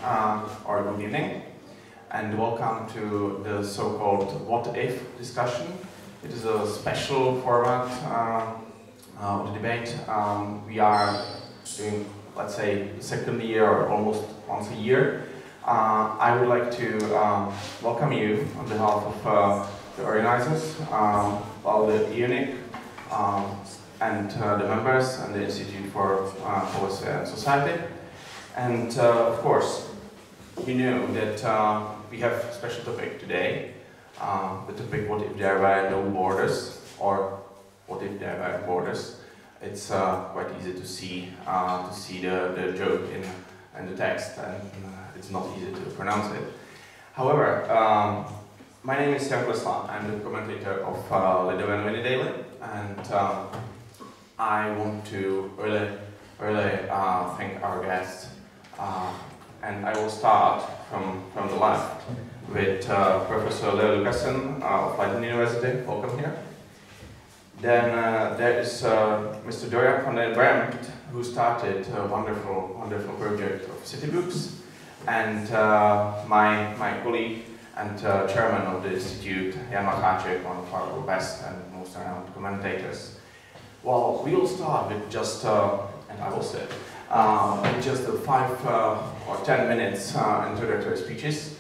or good evening, and welcome to the so-called What If discussion. It is a special format of the debate. We are doing, let's say, the second year or almost once a year. I would like to welcome you on behalf of the organizers, all the EUNIC, and the members and the Institute for Policy and Society. And of course, you know that we have a special topic today. The topic, what if there were no borders, or what if there were borders. It's quite easy to see the joke in the text, and it's not easy to pronounce it. However, my name is Aldous Huxley. I'm the commentator of Leiden Daily, and I want to really thank our guests. And I will start from the left with Professor Lucassen of Leiden University. Welcome here. Then there is Mr. Dorian from Brempt, who started a wonderful project of Citybooks, and my colleague and chairman of the Institut, Macháček, one of our best and most renowned commentators. Well, we will start with just, and I will say, with just 5 or 10 minutes introductory speeches,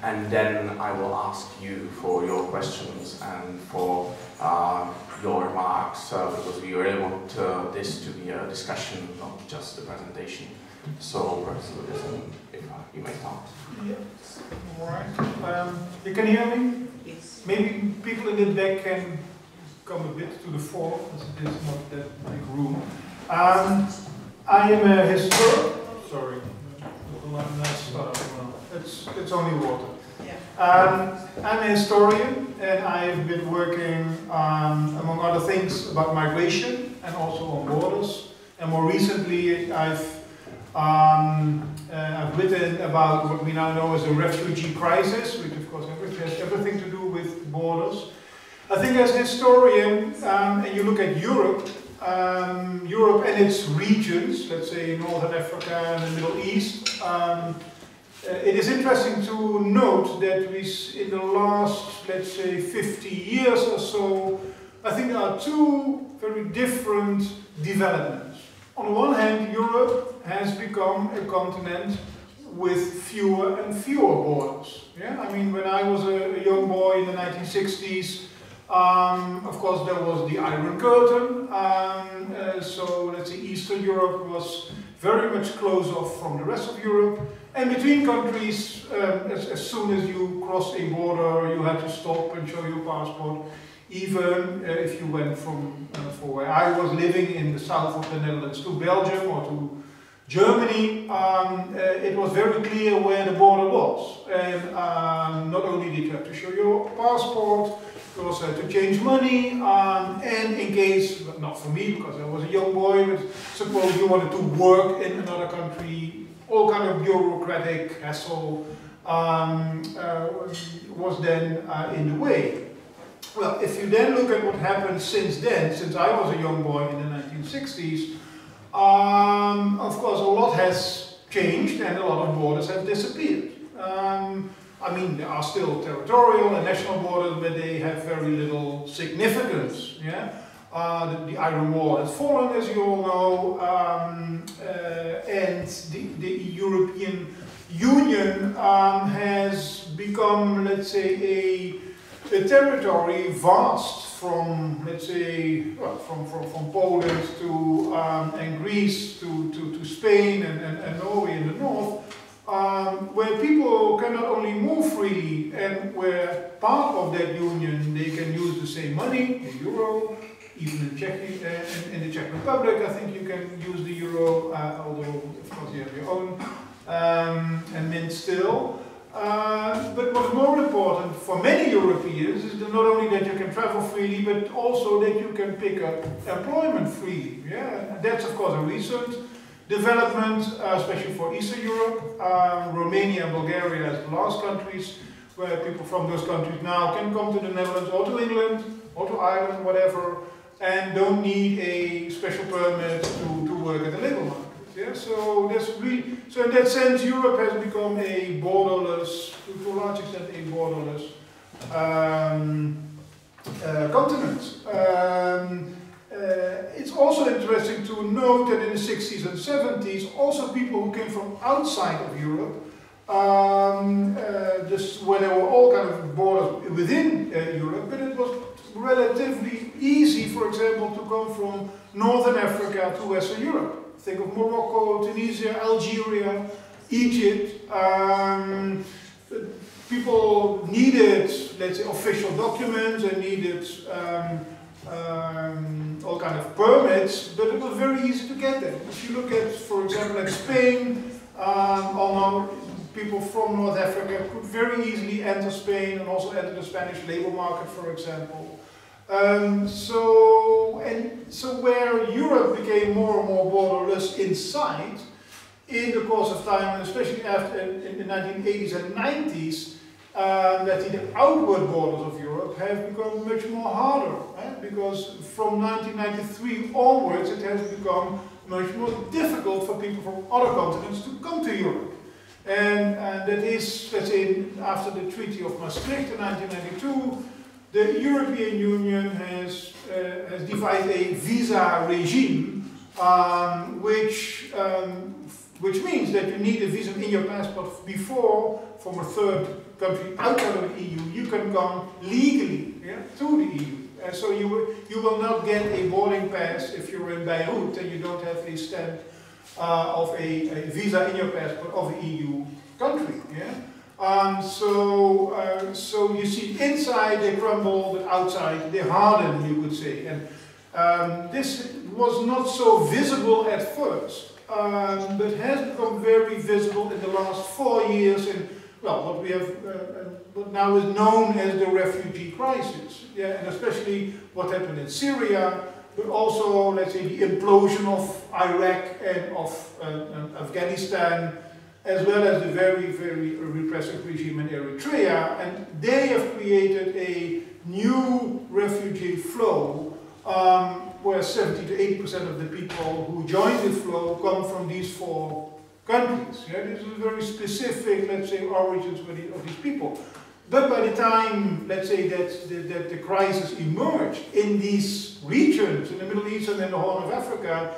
and then I will ask you for your questions and for your remarks, because we really want this to be a discussion, not just a presentation. So, Professor Lucassen, if you may start. Yes, all right. You can hear me? Yes. Maybe people in the back can come a bit to the fore, as it is not that big room. I am a historian. Sorry, it's only water. Yeah. I'm a historian, and I've been working, among other things, about migration and also on borders. And more recently, I've written about what we now know as a refugee crisis, which of course has everything to do with borders. I think as a historian, and you look at Europe and its regions, let's say Northern Africa and the Middle East, it is interesting to note that in the last, let's say, 50 years or so, I think there are two very different developments. On the one hand, Europe has become a continent with fewer and fewer borders. Yeah? I mean, when I was a young boy in the 1960s, of course there was the Iron Curtain, so let's say Eastern Europe was very much closed off from the rest of Europe, and between countries, as soon as you crossed a border, you had to stop and show your passport. Even if you went from where I was living in the south of the Netherlands to Belgium or to Germany, it was very clear where the border was. And not only did you have to show your passport, you also had to change money, and in case, but not for me because I was a young boy, but suppose you wanted to work in another country, all kind of bureaucratic hassle was then in the way. Well, if you then look at what happened since then, since I was a young boy in the 1960s, of course a lot has changed and a lot of borders have disappeared. I mean, there are still territorial and national borders, but they have very little significance. Yeah? The Iron Wall has fallen, as you all know, and the European Union has become, let's say, a territory vast from, let's say, well, from Poland to and Greece to Spain and Norway in the north, where people can not only move freely, and where part of that union they can use the same money, the euro. Even in the Czech Republic, I think you can use the euro, although of course you have your own and mint still. But what's more important for many Europeans is that not only that you can travel freely, but also that you can pick up employment freely. Yeah, that's of course a recent development, especially for Eastern Europe. Romania and Bulgaria as the last countries where people from those countries now can come to the Netherlands or to England or to Ireland, whatever, and don't need a special permit to work at the labour market. Yeah? Yeah, so that's really, so in that sense, Europe has become a borderless, to a large extent, a borderless continent. It's also interesting to note that in the 60s and 70s, also people who came from outside of Europe, just where there were all kind of borders within Europe, but it was relatively easy, for example, to come from Northern Africa to Western Europe. Think of Morocco, Tunisia, Algeria, Egypt. People needed, let's say, official documents and needed all kind of permits, but it was very easy to get them. If you look at, for example, at Spain, people from North Africa could very easily enter Spain and also enter the Spanish labor market, for example. So where Europe became more and more borderless inside, in the course of time, and especially after in the 1980s and 90s, that the outward borders of Europe have become much more harder, because from 1993 onwards it has become much more difficult for people from other continents to come to Europe. And that is, let's say, after the Treaty of Maastricht in 1992, the European Union has devised a visa regime, which means that you need a visa in your passport before, from a third country outside of the EU, you can come legally to the EU. And so you will not get a boarding pass if you're in Beirut and you don't have a stamp of a visa in your passport of an EU country. So you see, inside they crumble, but outside they harden, you could say. And this was not so visible at first, but has become very visible in the last 4 years in, well, what we have, what now is known as the refugee crisis. And especially what happened in Syria, but also, let's say, the implosion of Iraq and of Afghanistan, as well as the very, very repressive regime in Eritrea. And they have created a new refugee flow, where 70 to 80% of the people who join the flow come from these 4 countries. This is very specific, let's say, origins of these people. But by the time, let's say, that the crisis emerged in these regions, in the Middle East and in the Horn of Africa,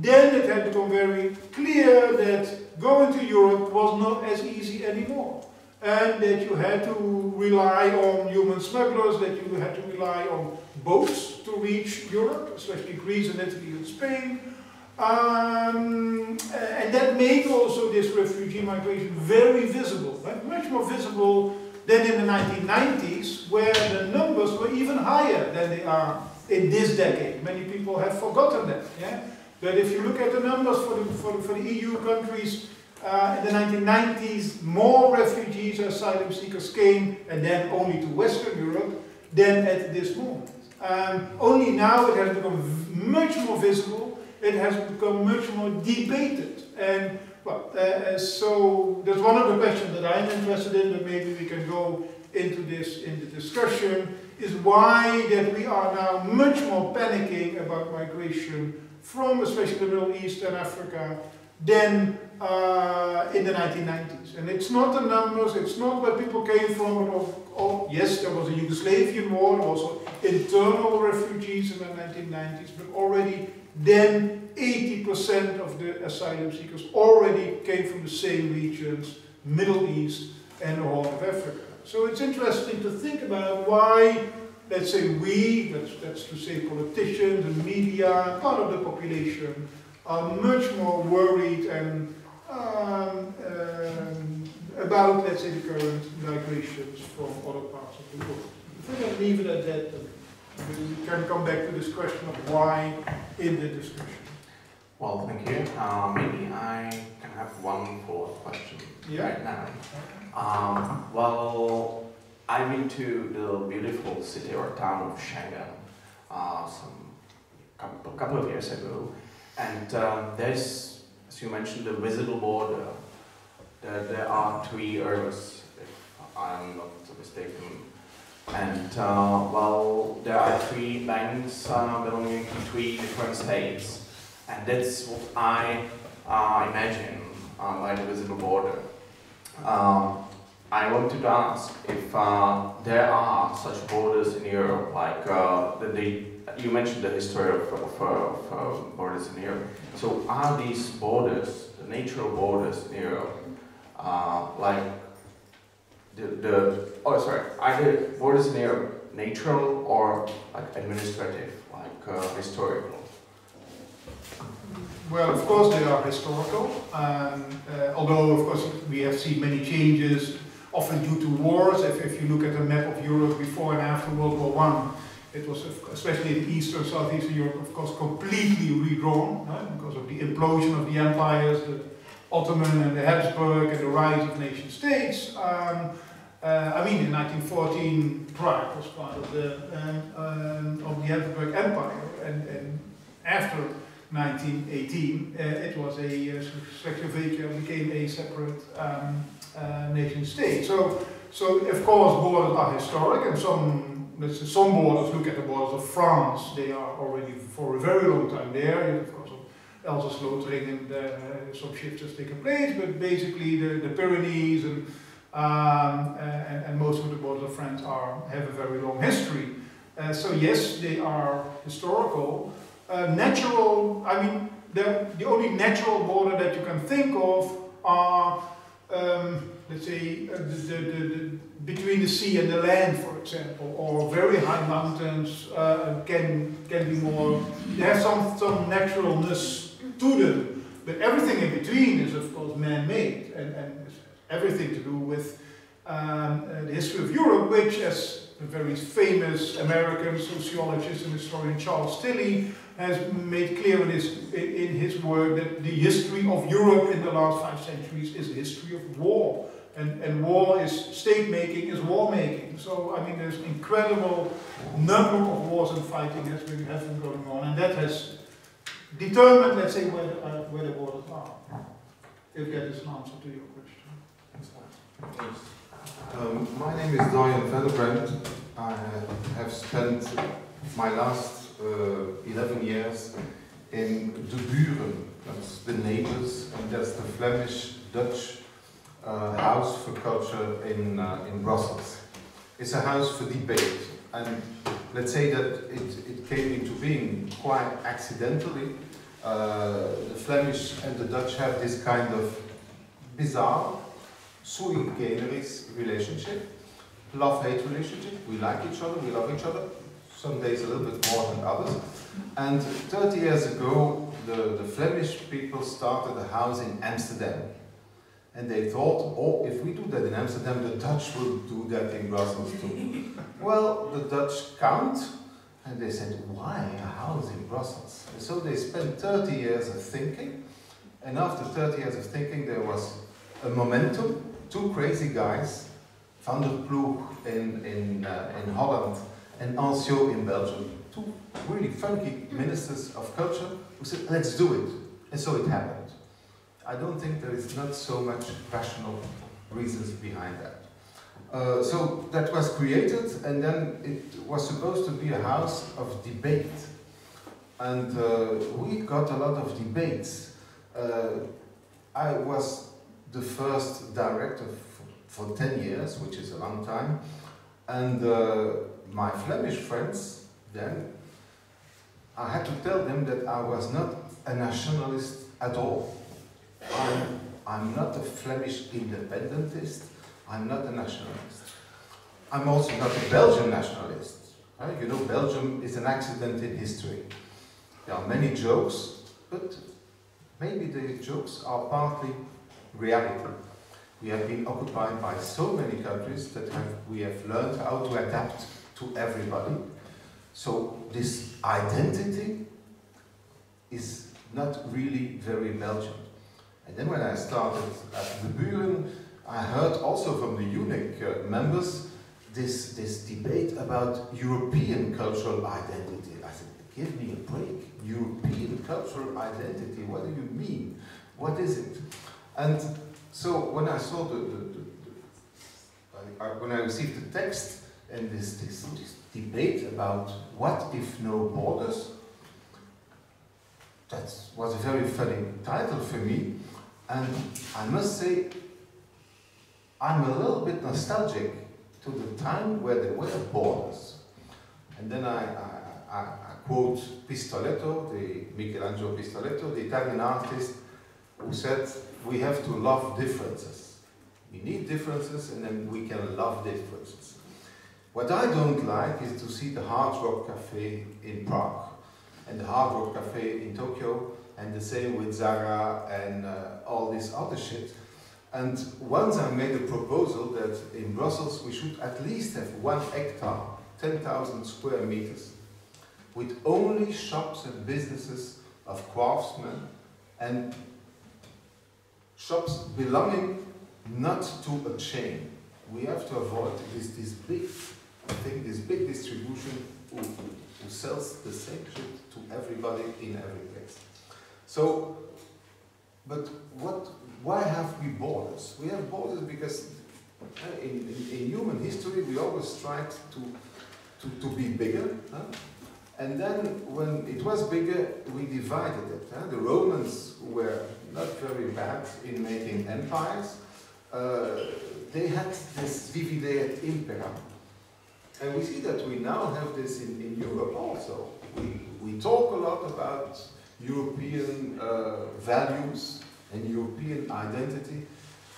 then it had become very clear that going to Europe was not as easy anymore. And that you had to rely on human smugglers, that you had to rely on boats to reach Europe, especially Greece and Italy and Spain. And that made also this refugee migration very visible, much more visible than in the 1990s, where the numbers were even higher than they are in this decade. Many people have forgotten that. But if you look at the numbers for the EU countries, in the 1990s, more refugees and asylum seekers came, and then only to Western Europe, than at this moment. Only now it has become much more visible, it has become much more debated. And well, so that's one of the questions that I'm interested in, but maybe we can go into this in the discussion, is why that we are now much more panicking about migration from especially the Middle East and Africa than in the 1990s. And it's not the numbers, it's not where people came from. Yes, there was a Yugoslavian war, there was also internal refugees in the 1990s, but already then 80% of the asylum seekers already came from the same regions, Middle East and the Horn of Africa. So it's interesting to think about why, let's say we, that's to say politicians and media, part of the population, are much more worried and about, let's say, the current migrations from other parts of the world. I think I'll leave it at that. We can come back to this question of why in the discussion. Well, thank you. Maybe I can have one follow-up question right now. Well, I've been to the beautiful city or town of Schengen a couple of years ago, and there's, as you mentioned, the visible border. There are 3 areas, if I'm not mistaken. And well, there are 3 banks belonging to 3 different states. And that's what I imagine by the visible border. I wanted to ask if there are such borders in Europe, like you mentioned the history of borders in Europe. So are these borders, the natural borders in Europe, like are the borders in Europe natural or like administrative, like historical? Well, of course they are historical, although of course we have seen many changes, often due to wars. If you look at a map of Europe before and after World War I, it was, especially in Eastern, Southeastern Europe, of course, completely redrawn, because of the implosion of the empires, the Ottoman and the Habsburg, and the rise of nation states. I mean, in 1914, Prague was part of the Habsburg Empire, and after 1918, it was Czechoslovakia became a separate nation state. So of course borders are historic, and some borders, look at the borders of France, they are already for a very long time there. Of course, Aldous Huxley and some shifts has taken place, but basically the Pyrenees and most of the borders of France have a very long history. So yes, they are historical. Natural, I mean, the only natural border that you can think of are, let's say, between the sea and the land, for example, or very high mountains can be more, they have some naturalness to them, but everything in between is of course man-made, and everything to do with the history of Europe, which, as the very famous American sociologist and historian Charles Tilly has made clear in his work, that the history of Europe in the last 5 centuries is a history of war. And war is state-making, is war-making. So, I mean, there's an incredible number of wars and fighting has been going on, and that has determined, let's say, where the borders are. If that is an answer to your question. My name is Dorian Brempt. I have spent my last 11 years in De Buren, that's the neighbors, and that's the Flemish-Dutch house for culture in Brussels. It's a house for debate, and let's say that it came into being quite accidentally. The Flemish and the Dutch have this kind of bizarre, sui generis relationship, love-hate relationship. We like each other, we love each other, some days a little bit more than others. And 30 years ago, the Flemish people started a house in Amsterdam. And they thought, oh, if we do that in Amsterdam, the Dutch will do that in Brussels too. Well, the Dutch can't, and they said, why a house in Brussels? And so they spent 30 years of thinking, and after 30 years of thinking, there was a momentum. 2 crazy guys, Van der Ploeg in Holland and Anciot in Belgium, 2 really funky ministers of culture who said, let's do it. And so it happened. I don't think there is not so much rational reasons behind that. So that was created, and then it was supposed to be a house of debate. And we got a lot of debates. I was the first director for 10 years, which is a long time. And my Flemish friends, then, I had to tell them that I was not a nationalist at all. I'm not a Flemish independentist, I'm not a nationalist. I'm also not a Belgian nationalist. Right? You know, Belgium is an accident in history. There are many jokes, but maybe the jokes are partly reality. We have been occupied by so many countries that we have learned how to adapt to everybody. So this identity is not really very Belgian. And then when I started at De Buren, I heard also from the UNIC members this debate about European cultural identity. I said, give me a break. European cultural identity, what do you mean? What is it? And so when I saw when I received the text and this debate about what if no borders, that was a very funny title for me, and I must say I'm a little bit nostalgic to the time where there were borders. And then I quote Pistoletto, the Michelangelo Pistoletto, the Italian artist, who said, we have to love differences. We need differences, and then we can love differences. What I don't like is to see the Hard Rock Cafe in Prague, and the Hard Rock Cafe in Tokyo, and the same with Zara and all this other shit. And once I made a proposal that in Brussels we should at least have 1 hectare, 10,000 square meters, with only shops and businesses of craftsmen and shops belonging not to a chain. We have to avoid this big thing, this big distribution who sells the same shit to everybody in every place. So, but why have we borders? We have borders because in human history we always tried to be bigger. And then when it was bigger, we divided it. The Romans were not very bad in making empires. They had this divide et impera. And we see that we now have this in Europe also. We talk a lot about European values and European identity,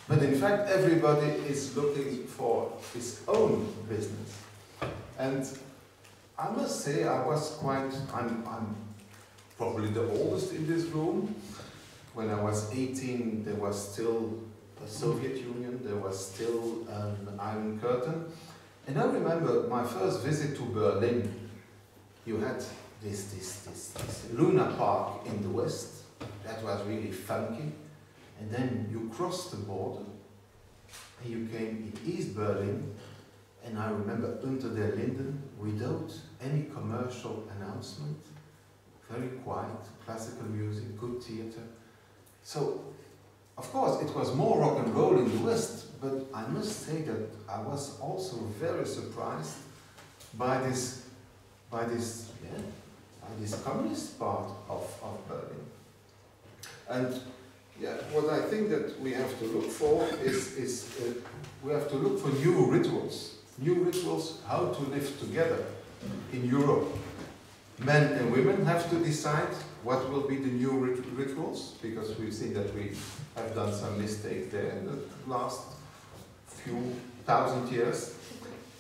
but in fact everybody is looking for his own business. And I must say I'm probably the oldest in this room. When I was 18 there was still the Soviet Union, there was still an Iron Curtain. And I remember my first visit to Berlin. You had this Luna Park in the west, that was really funky. And then you crossed the border and you came in East Berlin, and I remember Unter der Linden, without any commercial announcement, very quiet, classical music, good theater. So, of course, it was more rock and roll in the west, but I must say that I was also very surprised by this communist part of Berlin. And yeah, what I think that we have to look for is we have to look for new rituals, how to live together in Europe. Men and women have to decide what will be the new rituals, because we've seen that we have done some mistakes there in the last few thousand years.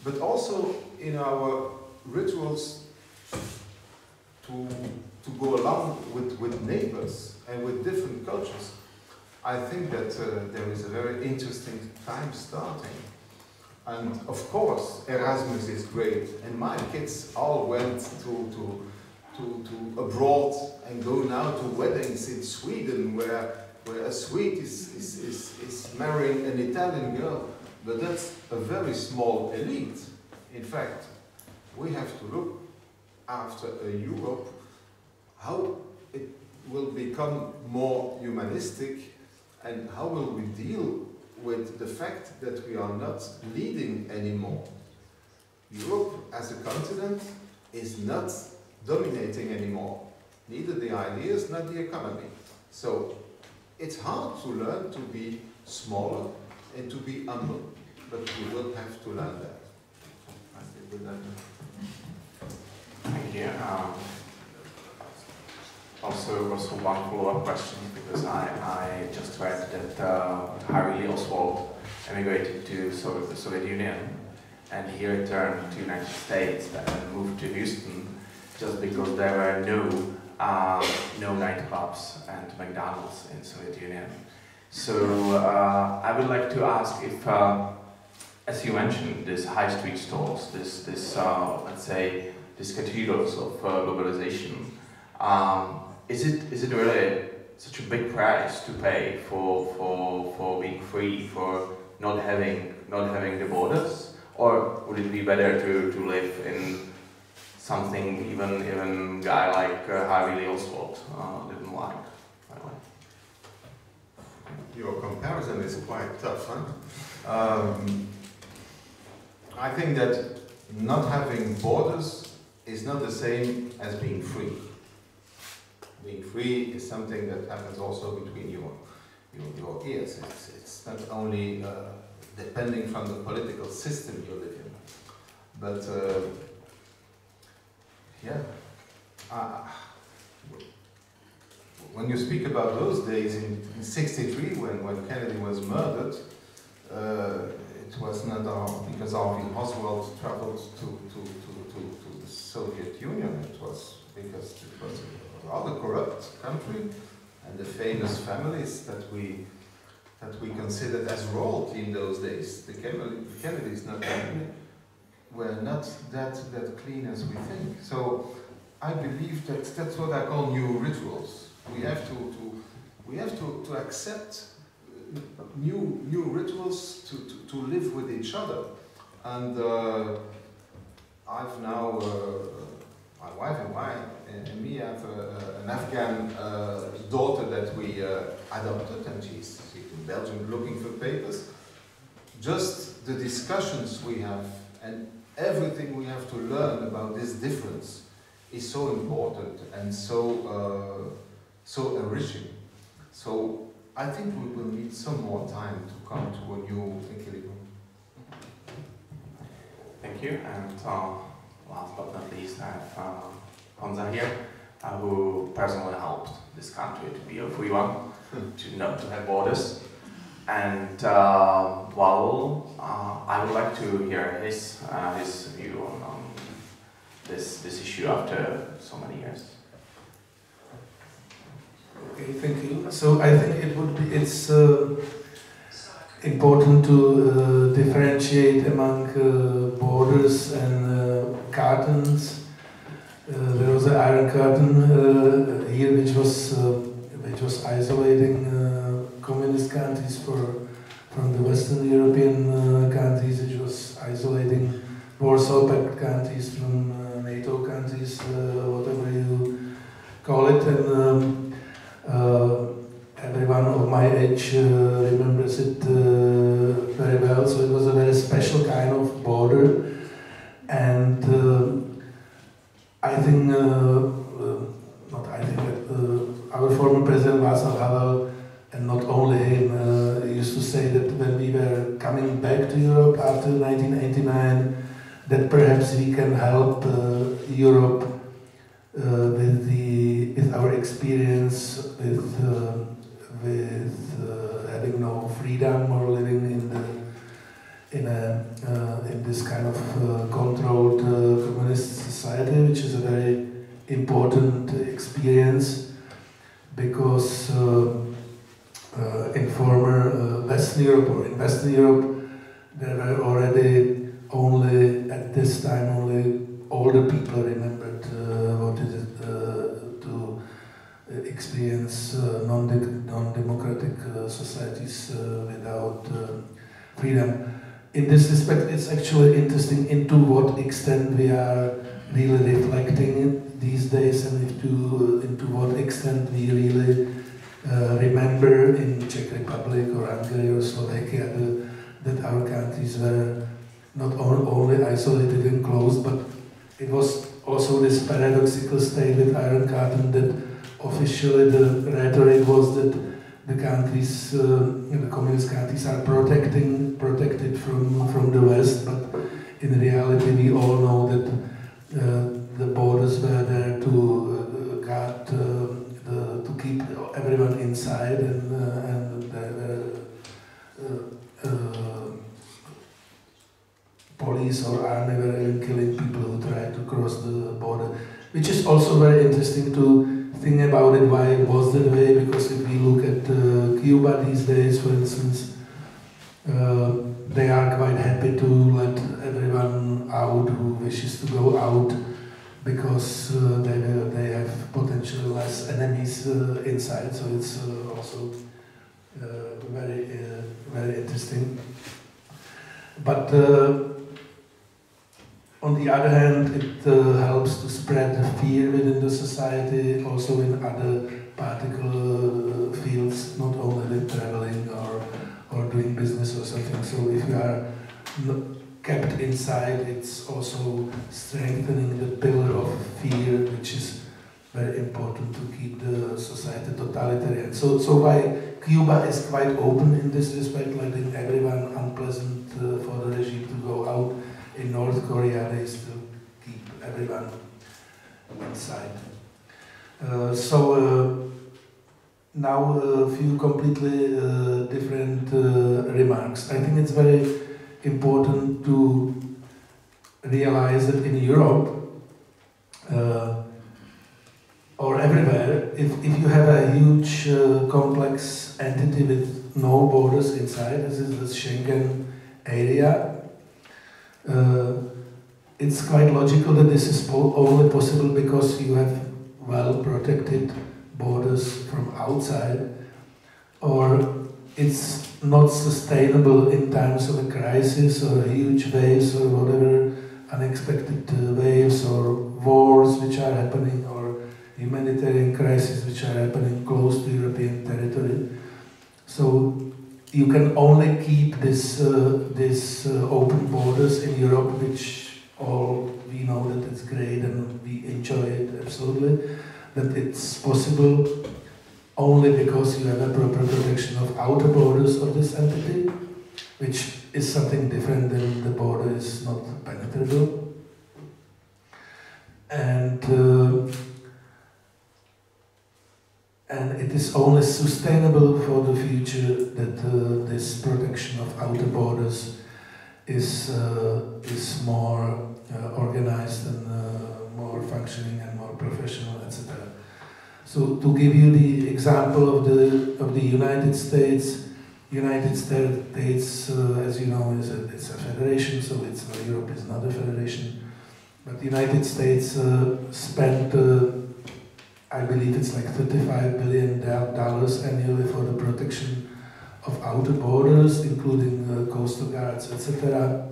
But also in our rituals to go along with neighbors and with different cultures. I think that there is a very interesting time starting. And of course, Erasmus is great, and my kids all went to abroad and go now to weddings in Sweden, where a Swede is marrying an Italian girl, but that's a very small elite. In fact, we have to look after a Europe, how it will become more humanistic, and how will we deal with the fact that we are not leading anymore. Europe as a continent is not dominating anymore, neither the ideas nor the economy. So it's hard to learn to be smaller and to be humble, but we will have to learn that. I think with that. Thank you. Also one follow-up question, because I just read that Harry Lee Oswald emigrated to the Soviet Union, and he returned to the United States and moved to Houston just because there were no nightclubs and McDonald's in the Soviet Union. So I would like to ask if, as you mentioned, these high street stores, this let's say, these cathedrals of globalization, is it really such a big price to pay for being free, for not having the borders, or would it be better to live in something even guy like Harry Lee Oswald didn't like? Your comparison is quite tough, huh? I think that not having borders is not the same as being free. Being free is something that happens also between your ears. It's not only depending from the political system you live in, but when you speak about those days in '63, when Kennedy was murdered, it was not because Alvin Oswald traveled to the Soviet Union. It was because it was a rather corrupt country, and the famous families that we considered as royalty in those days. The Kennedys were not that clean as we think. So I believe that's what I call new rituals. We have to accept new rituals to live with each other. And I've now, my wife and me have an Afghan daughter that we adopted, and she's in Belgium looking for papers. Just the discussions we have and everything we have to learn about this difference is so important and so enriching. So I think we will need some more time to come to a new equilibrium. Thank you. And last but not least, I have Honza here, who personally helped this country to be a free one, to not to have borders. And while I would like to hear his view on this issue after so many years. Okay, thank you. So I think it's important to differentiate among borders and curtains. There was an iron curtain here, which was isolating communist countries from the Western European countries. It was isolating Warsaw Pact countries from NATO countries, whatever you call it. And everyone of my age remembers it very well. So it was a very special kind of border, and our former president Václav Havel, and not only him, used to say that when we were coming back to Europe after 1989, that perhaps we can help Europe with our experience with having no freedom or living in this kind of controlled communist society, which is a very important experience, because in former Western Europe, or in Western Europe, there were already at this time only older people remembered what it is to experience non-democratic societies without freedom. In this respect, it's actually interesting into what extent we are really reflecting it these days, and into what extent we really remember in Czech Republic or Hungary or Slovakia that our countries were not only isolated and closed, but it was also this paradoxical state with Iron Curtain that officially the rhetoric was that the countries, the communist countries, are protected from the West, but in reality we all know that the borders were there to guard, to keep everyone inside, and there were police or army were even killing people who tried to cross the border, which is also very interesting to think about it, why it was that way, because if we look at Cuba these days, for instance, they are quite happy to let everyone out who wishes to go out, because they have potentially less enemies inside, so it's also very interesting. But on the other hand, it helps to spread fear within the society, also in other particular fields, not only with traveling or doing business or something. So if you are kept inside, it's also strengthening the pillar of fear, which is very important to keep the society totalitarian. So why Cuba is quite open in this respect, letting everyone unpleasant for the regime to go out. In North Korea, they still keep everyone inside. Now a few completely different remarks. I think it's very important to realize that in Europe or everywhere, if you have a huge complex entity with no borders inside, this is the Schengen area, it's quite logical that this is only possible because you have well-protected borders from outside, or it's not sustainable in times of a crisis or huge waves or whatever, unexpected waves or wars which are happening or humanitarian crises which are happening close to European territory. So you can only keep this open borders in Europe, which all we know that it's great and we enjoy it absolutely, that it's possible only because you have a proper protection of outer borders of this entity, which is something different than the border is not penetrable. And it is only sustainable for the future that this protection of outer borders is more organized and more functioning and more professional, etc. So to give you the example of the United States, as you know, it's a federation, so Europe is not a federation. But the United States spent, I believe it's like $35 billion annually for the protection of outer borders, including coastal guards, etc.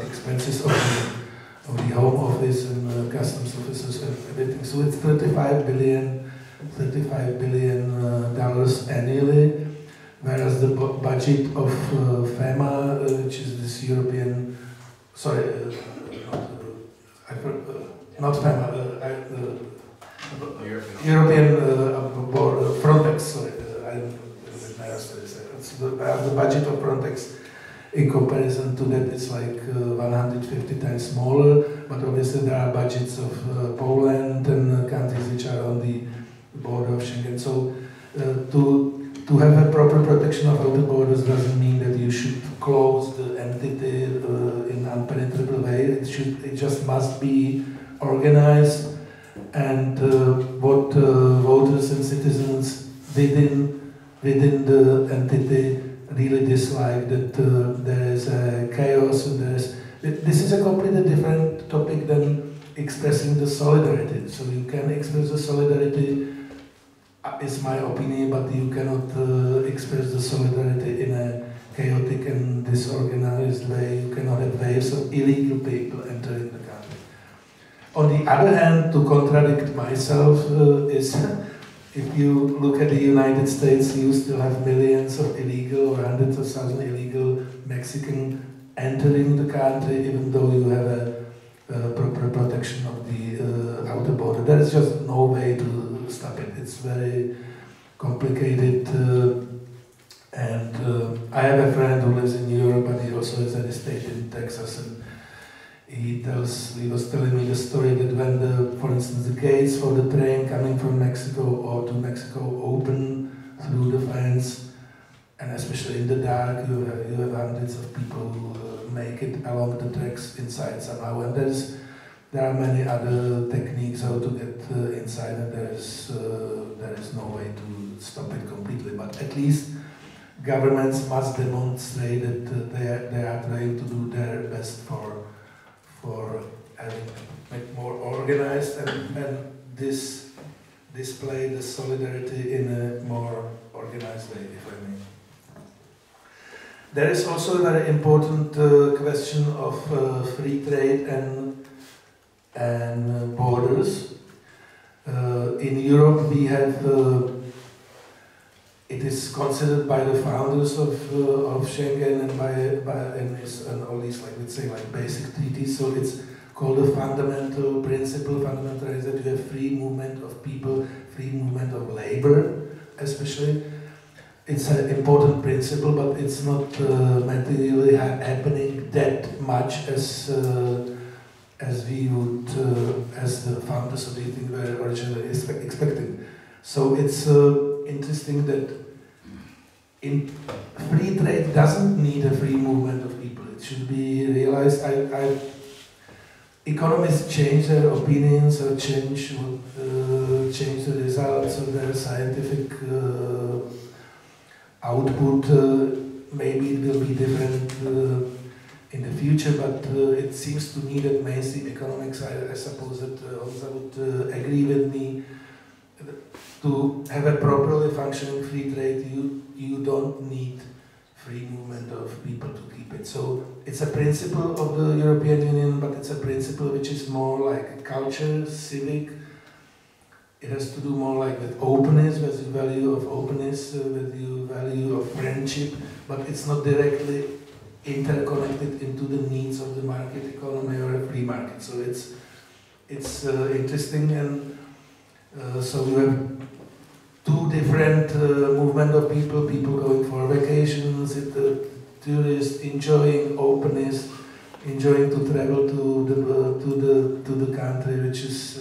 Expenses of the Home Office and customs officers and everything. So it's $35 billion annually, whereas the budget of FEMA, which is this European, not FEMA, European Frontex, sorry, the budget of Frontex in comparison to that is like 150 times smaller, but obviously there are budgets of Poland and countries which are on the border of Schengen. So to have a proper protection of outer borders doesn't mean that you should close the entity in an impenetrable way. It just must be organized, and what voters and citizens within the entity really dislike, that there is a chaos and this is a completely different topic than expressing the solidarity. So you can express the solidarity, is my opinion, but you cannot express the solidarity in a chaotic and disorganized way. You cannot have waves of illegal people entering the country. On the other hand, to contradict myself is, if you look at the United States, you still have millions of illegal or hundreds of thousands of illegal Mexican entering the country, even though you have a proper protection of the outer border. There is just no way to stop it. It's very complicated. And I have a friend who lives in Europe, but he also has an estate in Texas, and he was telling me the story that when for instance, the gates for the train coming from Mexico or to Mexico open through the fence, and especially in the dark, you have hundreds of people who make it along the tracks inside somehow, and there are many other techniques how to get inside, and there is no way to stop it completely, but at least governments must demonstrate that they are trying to do their best for having it more organized and display the solidarity in a more organized way, if I may. There is also a very important question of free trade and borders. In Europe, we have. It is considered by the founders of Schengen and by all these, like, let's say, like basic treaties. So it's called a fundamental principle, fundamental is that you have free movement of people, free movement of labor, especially. It's an important principle, but it's not materially happening that much as we would, as the founders of the thing were originally expecting. So it's interesting that in free trade doesn't need a free movement of people. It should be realized. Economists change their opinions or change the results of their scientific output. Maybe it will be different in the future, but it seems to me that mainstream economics, I suppose that Honza would agree with me, to have a properly functioning free trade, you don't need free movement of people to keep it. So it's a principle of the European Union, but it's a principle which is more like culture, civic. It has to do more like with openness, with the value of openness, with the value of friendship, but it's not directly interconnected into the needs of the market economy or a free market. So it's interesting, and so you have two different movement of people going for vacations, tourists enjoying openness, enjoying to travel to the country which is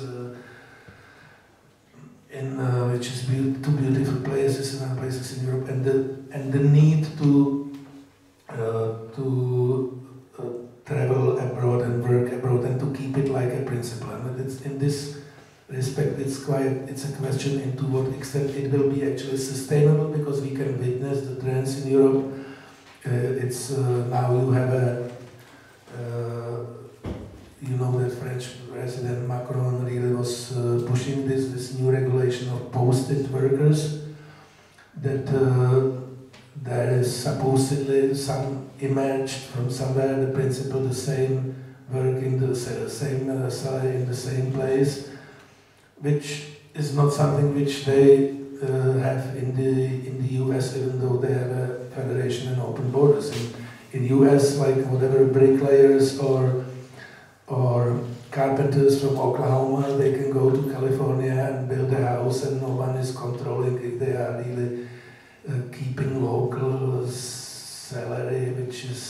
two beautiful places and places in Europe, and the need to travel abroad and work abroad and to keep it like a principle. And it's in this respect, it's a question into what extent it will be actually sustainable, because we can witness the trends in Europe. Now you have you know that French President Macron really was pushing this new regulation of posted workers, that there is supposedly some emerged from somewhere the principle, the same work in the same salary in the same place, which is not something which they have in the US, even though they have a federation and open borders. In US, like whatever bricklayers or carpenters from Oklahoma, they can go to California and build a house, and no one is controlling if they are really keeping local salary, which is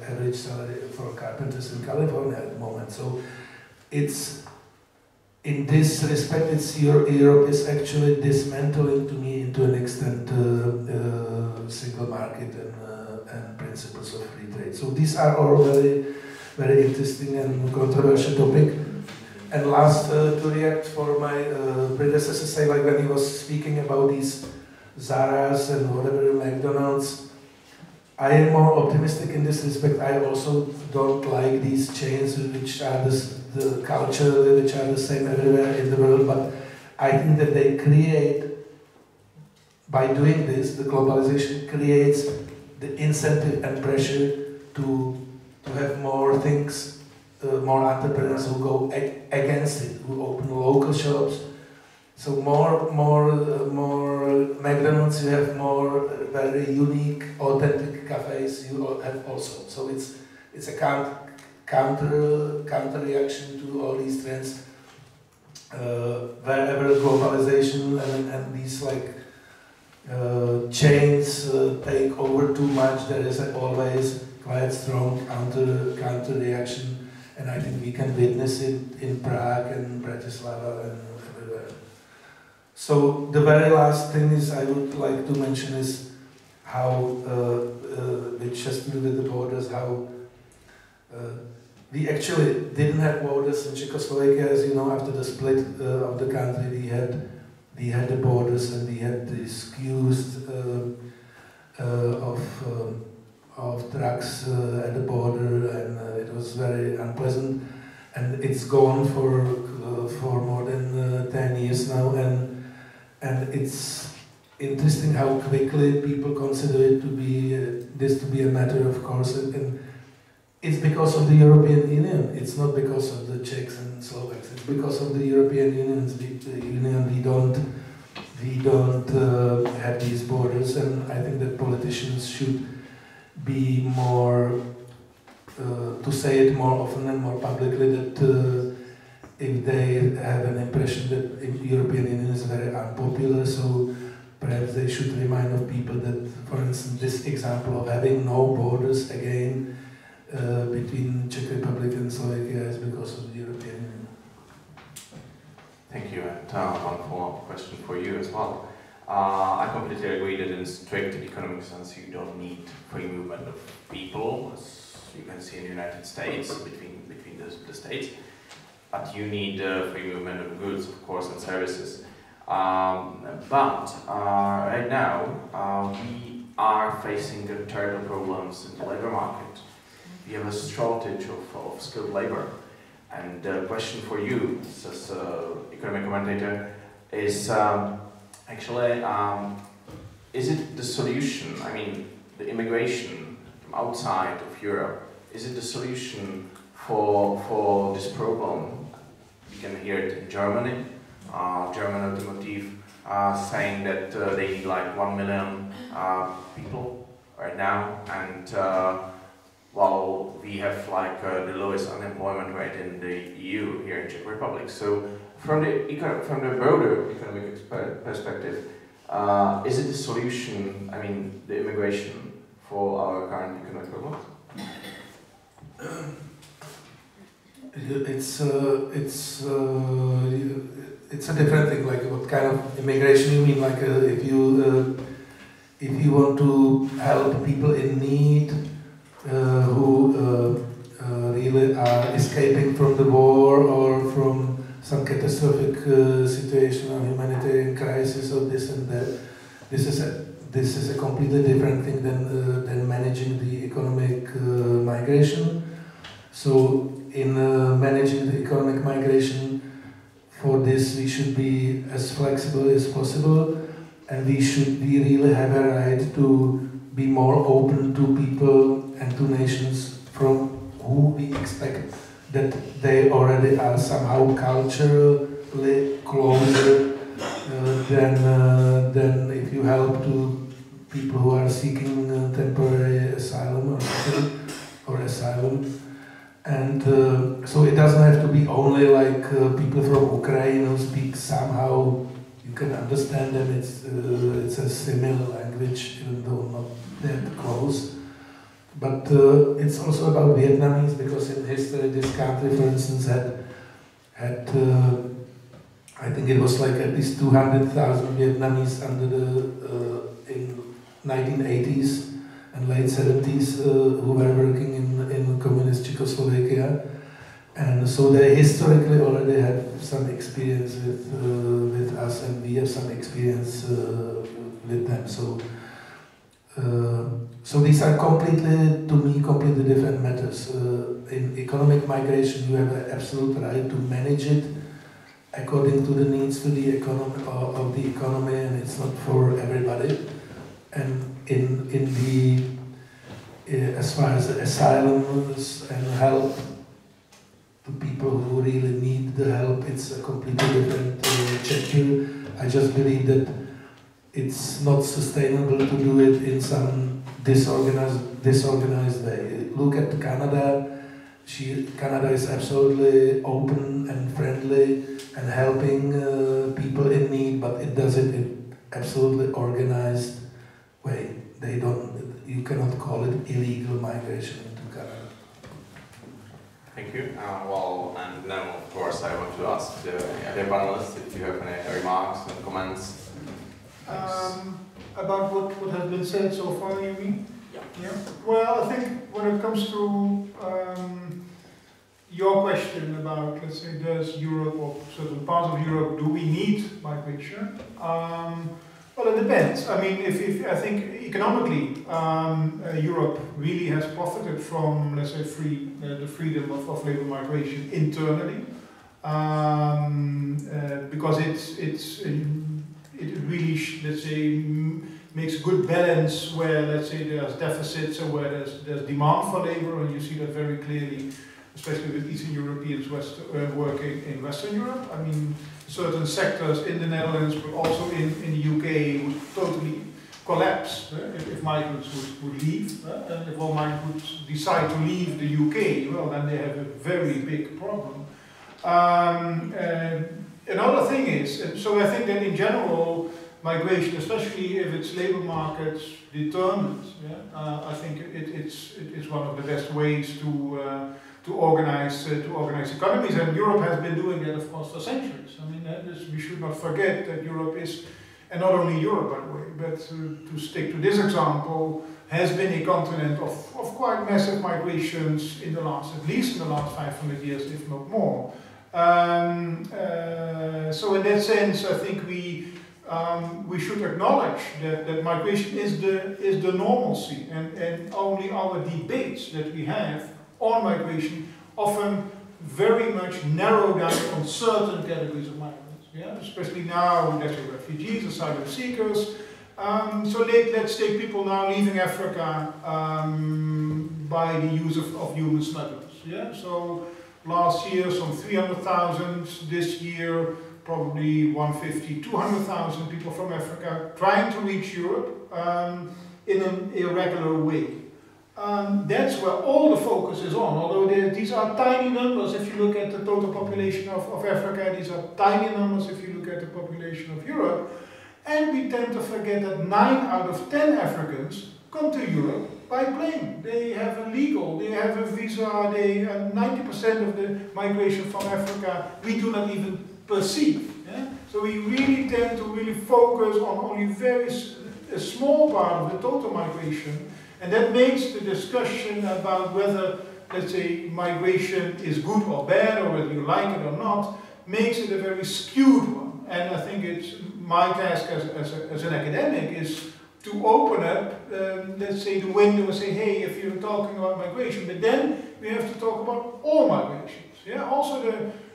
average salary for carpenters in California at the moment. So it's, in this respect, Europe is actually dismantling, to me, to an extent, single market and principles of free trade. So these are all very, very interesting and controversial topic. And last, to react for my predecessor, say, like when he was speaking about these Zara's and whatever McDonald's, I am more optimistic in this respect. I also don't like these chains which are the culture, which are the same everywhere in the world, but I think that they create, by doing this, the globalization creates the incentive and pressure to have more things, more entrepreneurs who go against it, who open local shops. So more McDonald's, you have more very unique, authentic cafes you have also. So it's a counter reaction to all these trends. Wherever globalization and these like chains take over too much, there is always quite strong counter reaction, and I think we can witness it in Prague and Bratislava and everywhere. So the very last thing is I would like to mention is how, which has to do with the borders, how we actually didn't have borders in Czechoslovakia, as you know. After the split of the country, we had the borders, and we had these queues of trucks at the border, and it was very unpleasant. And it's gone for more than 10 years now, and it's interesting how quickly people consider it to be this to be a matter of course, and it's because of the European Union. It's not because of the Czechs and Slovaks. It's because of the European Union. We don't have these borders, and I think that politicians should be more to say it more often and more publicly that if they have an impression that the European Union is very unpopular, so perhaps they should remind of people that, for instance, this example of having no borders again between Czech Republic and Slovakia is because of the European Union. Thank you, and one follow-up question for you as well. I completely agree that in strict economic sense you don't need free movement of people, as you can see in the United States, between the states, but you need free movement of goods, of course, and services. But right now we are facing terrible problems in the labor market. We have a shortage of skilled labor. And the question for you, as an economic commentator, is actually, is it the solution? I mean, the immigration from outside of Europe, is it the solution for this problem? You can hear it in Germany. German automotive saying that they need like 1 million people right now, and while we have like the lowest unemployment rate in the EU here in Czech Republic. So from the broader economic perspective, is it the solution, I mean, the immigration for our current economic problems? It's a different thing. Like, what kind of immigration you mean? Like, if you want to help people in need who really are escaping from the war or from some catastrophic situation or humanitarian crisis or this and that, this is a completely different thing than managing the economic migration. So in managing the economic migration, for this we should be as flexible as possible, and we really have a right to be more open to people and to nations from who we expect that they already are somehow culturally closer than if you help to people who are seeking temporary asylum or asylum. And so it doesn't have to be only like people from Ukraine who speak somehow, you can understand them, it's a similar language, even though not that close. But it's also about Vietnamese, because in history this country, for instance, had I think it was like at least 200,000 Vietnamese under in 1980s and late 70s who were working in communist Czechoslovakia, and so they historically already had some experience with us, and we have some experience with them. So these are to me, completely different matters. In economic migration, you have an absolute right to manage it according to the needs of the economy, and it's not for everybody. And as far as asylums and help to people who really need the help, it's a completely different chapter. I just believe that it's not sustainable to do it in some disorganized way. Look at Canada. Canada is absolutely open and friendly and helping people in need, but it does it in absolutely organized way. You cannot call it illegal migration into Canada. Thank you. Well, and now, of course, I want to ask the other panelists if you have any remarks and comments. About what has been said so far, you mean? Yeah. Well, I think when it comes to your question about, let's say, does Europe or certain parts of Europe, do we need migration? Well, it depends. I mean, I think economically, Europe really has profited from, let's say, the freedom of labor migration internally, because it really, let's say, makes good balance where, let's say, there's deficits and where there's demand for labor, and you see that very clearly, especially with Eastern Europeans working in Western Europe. I mean, certain sectors in the Netherlands, but also in the UK, would totally collapse if migrants would leave, and if all migrants would decide to leave the UK, well, then they have a very big problem. Another thing is, so I think that in general, migration, especially if it's labour markets determined, I think it's one of the best ways to organize economies, and Europe has been doing that, of course, for centuries. I mean, we should not forget that Europe is, and not only Europe, by the way, but to stick to this example, has been a continent of quite massive migrations in the last, at least in the last 500 years, if not more. So in that sense, I think we should acknowledge that migration is the normalcy, and only our debates that we have on migration often very much narrow down on certain categories of migrants, especially now, let's say refugees, asylum seekers. So let's take people now leaving Africa by the use of human smugglers. So last year some 300,000, this year probably 150, 200,000 people from Africa trying to reach Europe in an irregular way. That's where all the focus is on, although these are tiny numbers if you look at the total population of Africa, these are tiny numbers if you look at the population of Europe, and we tend to forget that 9 out of 10 Africans come to Europe by plane. They have a legal, they have a visa, 90% of the migration from Africa we do not even perceive. So we really tend to really focus on only a small part of the total migration, and that makes the discussion about whether, let's say, migration is good or bad, or whether you like it or not, makes it a very skewed one. And I think it's my task as an academic is to open up, let's say, the window and say, hey, if you're talking about migration, but then we have to talk about all migrations. Also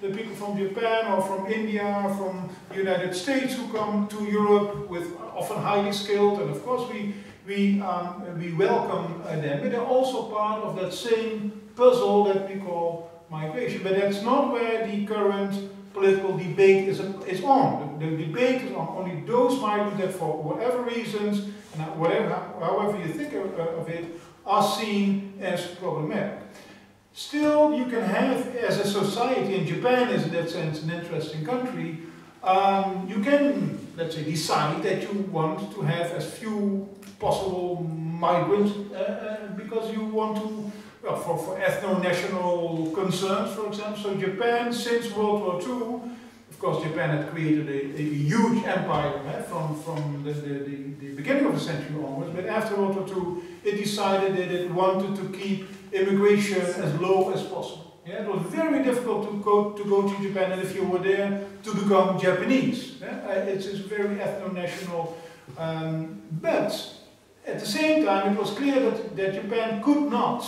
the people from Japan or from India, from the United States who come to Europe with often highly skilled, and of course we welcome them, but they're also part of that same puzzle that we call migration. But that's not where the current political debate is on. The debate is on only those migrants that for whatever reasons, and however you think of it, are seen as problematic. Still, you can have, as a society, and Japan is in that sense an interesting country, you can, let's say, decide that you want to have as few possible migrants because you want to, well, for ethno-national concerns, for example. So Japan, since World War II, of course Japan had created a huge empire from the beginning of the century onwards, but after World War II it decided that it wanted to keep immigration as low as possible. It was very difficult to go to Japan, and if you were there, to become Japanese. It's very ethno-national, but at the same time it was clear that Japan could not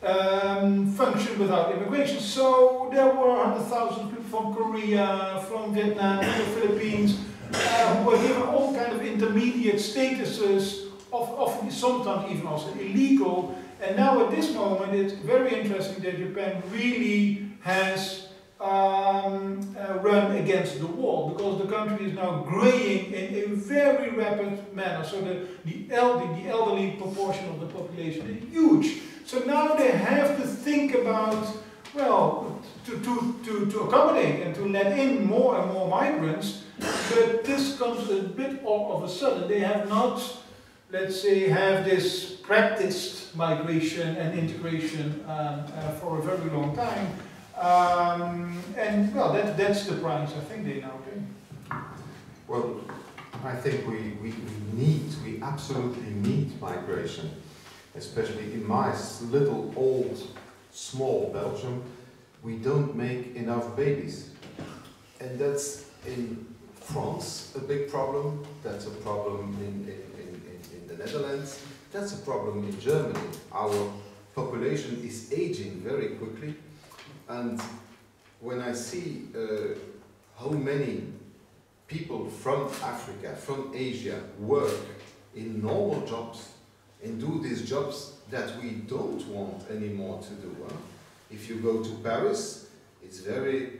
function without immigration. So there were 100,000 people from Korea, from Vietnam, from the Philippines, who were given all kind of intermediate statuses, often sometimes even also illegal. And now at this moment it's very interesting that Japan really has run against the wall, because the country is now graying in a very rapid manner. So the elderly proportion of the population is huge. So now they have to think about, well, to accommodate and to let in more and more migrants, but this comes a bit all of a sudden. They have not, let's say, have this practiced migration and integration for a very long time. And well, that's the price I think they now pay. Well, I think we absolutely need migration, especially in my little old small Belgium. We don't make enough babies, and that's in France a big problem. That's a problem in the Netherlands. That's a problem in Germany. Our population is aging very quickly, and when I see how many people from Africa, from Asia, work in normal jobs and do these jobs that we don't want anymore to do. If you go to Paris, it's very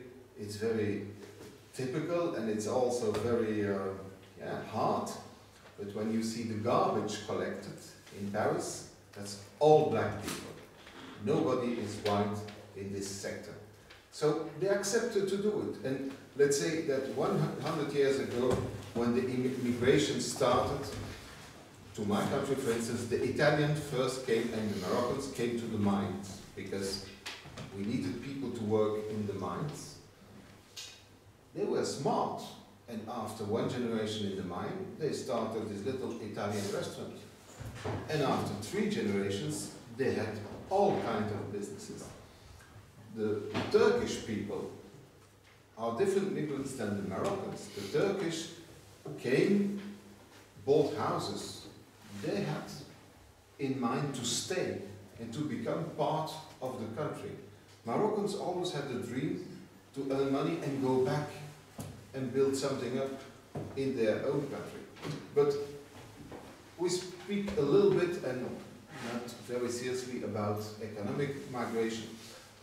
typical, and it's also very hard But when you see the garbage collected in Paris, that's all black people. Nobody is white in this sector. So they accepted to do it. And let's say that 100 years ago, when the immigration started, to my country, for instance, the Italians first came and the Moroccans came to the mines because we needed people to work in the mines. They were smart, and after one generation in the mine, they started this little Italian restaurant. And after 3 generations, they had all kinds of businesses. The Turkish people are different migrants than the Moroccans. The Turkish came, bought houses. They had in mind to stay and to become part of the country. Moroccans always had the dream to earn money and go back and build something up in their own country. But we speak a little bit and not very seriously about economic migration.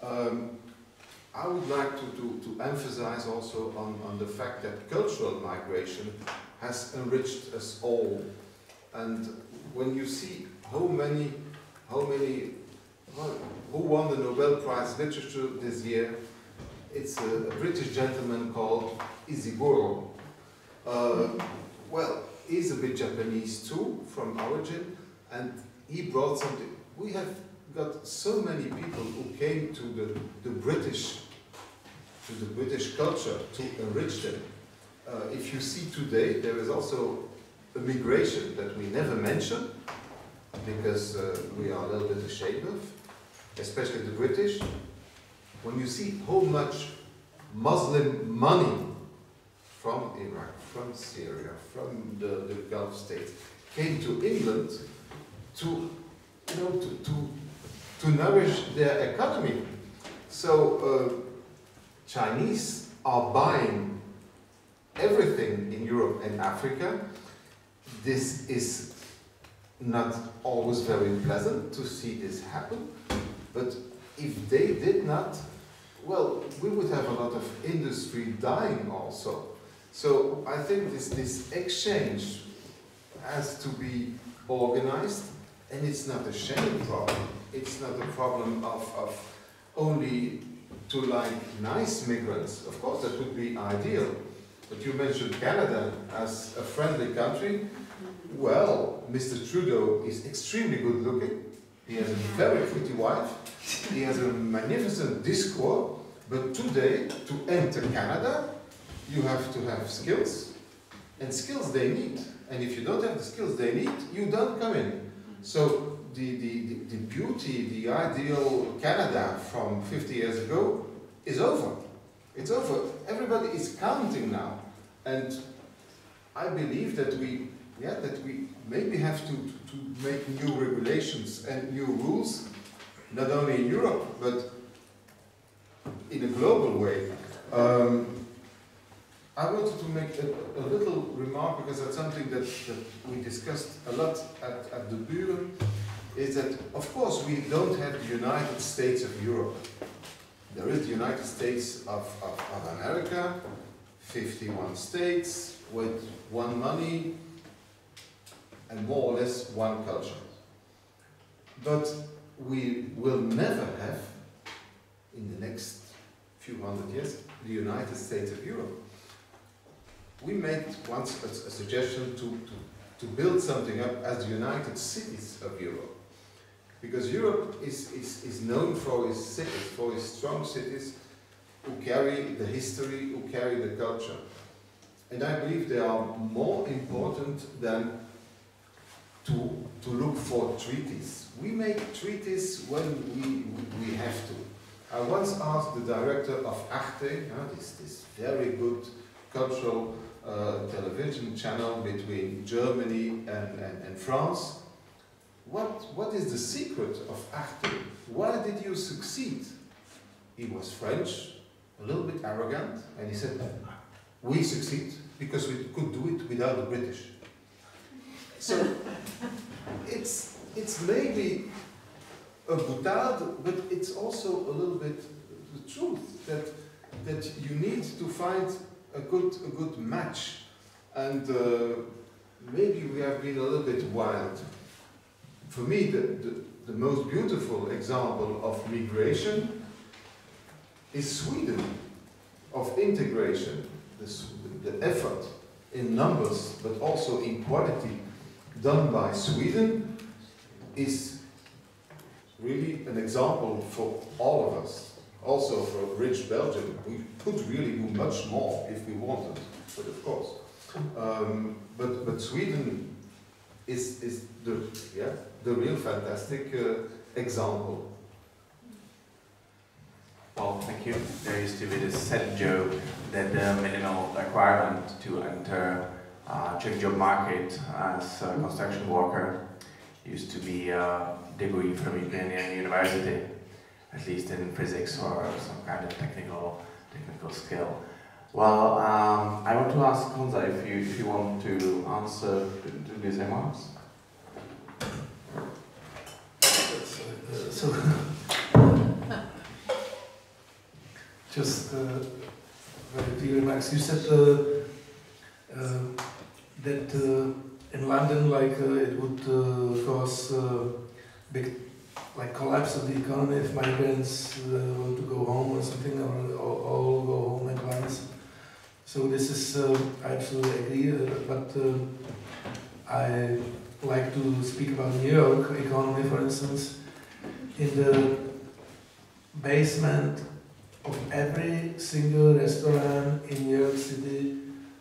I would like to emphasize also on the fact that cultural migration has enriched us all. And when you see who won the Nobel Prize Literature this year, it's a British gentleman called Isiguro. Well, he's a bit Japanese too, from origin, and he brought something. We have got so many people who came to the British culture to enrich them. If you see today, there is also a migration that we never mention, because we are a little bit ashamed of, especially the British. When you see how much Muslim money from Iraq, from Syria, from the Gulf states came to England to nourish their economy. So Chinese are buying everything in Europe and Africa. This is not always very pleasant to see this happen, but if they did not, well, we would have a lot of industry dying also. So I think this exchange has to be organized, and it's not a Schengen problem. It's not a problem of only to like nice migrants. Of course, that would be ideal. But you mentioned Canada as a friendly country. Well, Mr. Trudeau is extremely good looking. He has a very pretty wife. He has a magnificent discourse. But today, to enter Canada, you have to have skills. And skills they need. And if you don't have the skills they need, you don't come in. So the beauty, the ideal Canada from 50 years ago is over. It's over. Everybody is counting now. And I believe that we maybe have to make new regulations and new rules, not only in Europe, but in a global way. I wanted to make a little remark, because that's something that we discussed a lot at the Buren, is that, of course, we don't have the United States of Europe. There is the United States of America, 51 states with one money and more or less one culture. But we will never have, in the next few hundred years, the United States of Europe. We made once a suggestion to build something up as the United Cities of Europe. Because Europe is known for its cities, for its strong cities, who carry the history, who carry the culture. And I believe they are more important than to look for treaties. We make treaties when we have to. I once asked the director of Arte, this very good cultural television channel between Germany and France, what is the secret of Arte? Why did you succeed? He was French, a little bit arrogant, and he said, we succeed because we could do it without the British. So it's maybe a boutade, but it's also a little bit the truth that you need to find a good match. And maybe we have been a little bit wild. For me, the most beautiful example of migration is Sweden, of integration. The effort in numbers, but also in quality, done by Sweden is really an example for all of us. Also for rich Belgium, we could really do much more if we wanted, but of course. But Sweden is the real fantastic example. Well, thank you. There used to be this set joke that the minimal requirement to enter Czech job market as a construction worker used to be a degree from Ukrainian university, at least in physics or some kind of technical skill. Well, I want to ask Honza if you want to answer to these remarks. Just very few remarks. You said that in London, it would cause big collapse of the economy if migrants want to go home or something, or all go home at once. So this is, I absolutely agree, but I like to speak about New York economy, for instance. In the basement of every single restaurant in New York City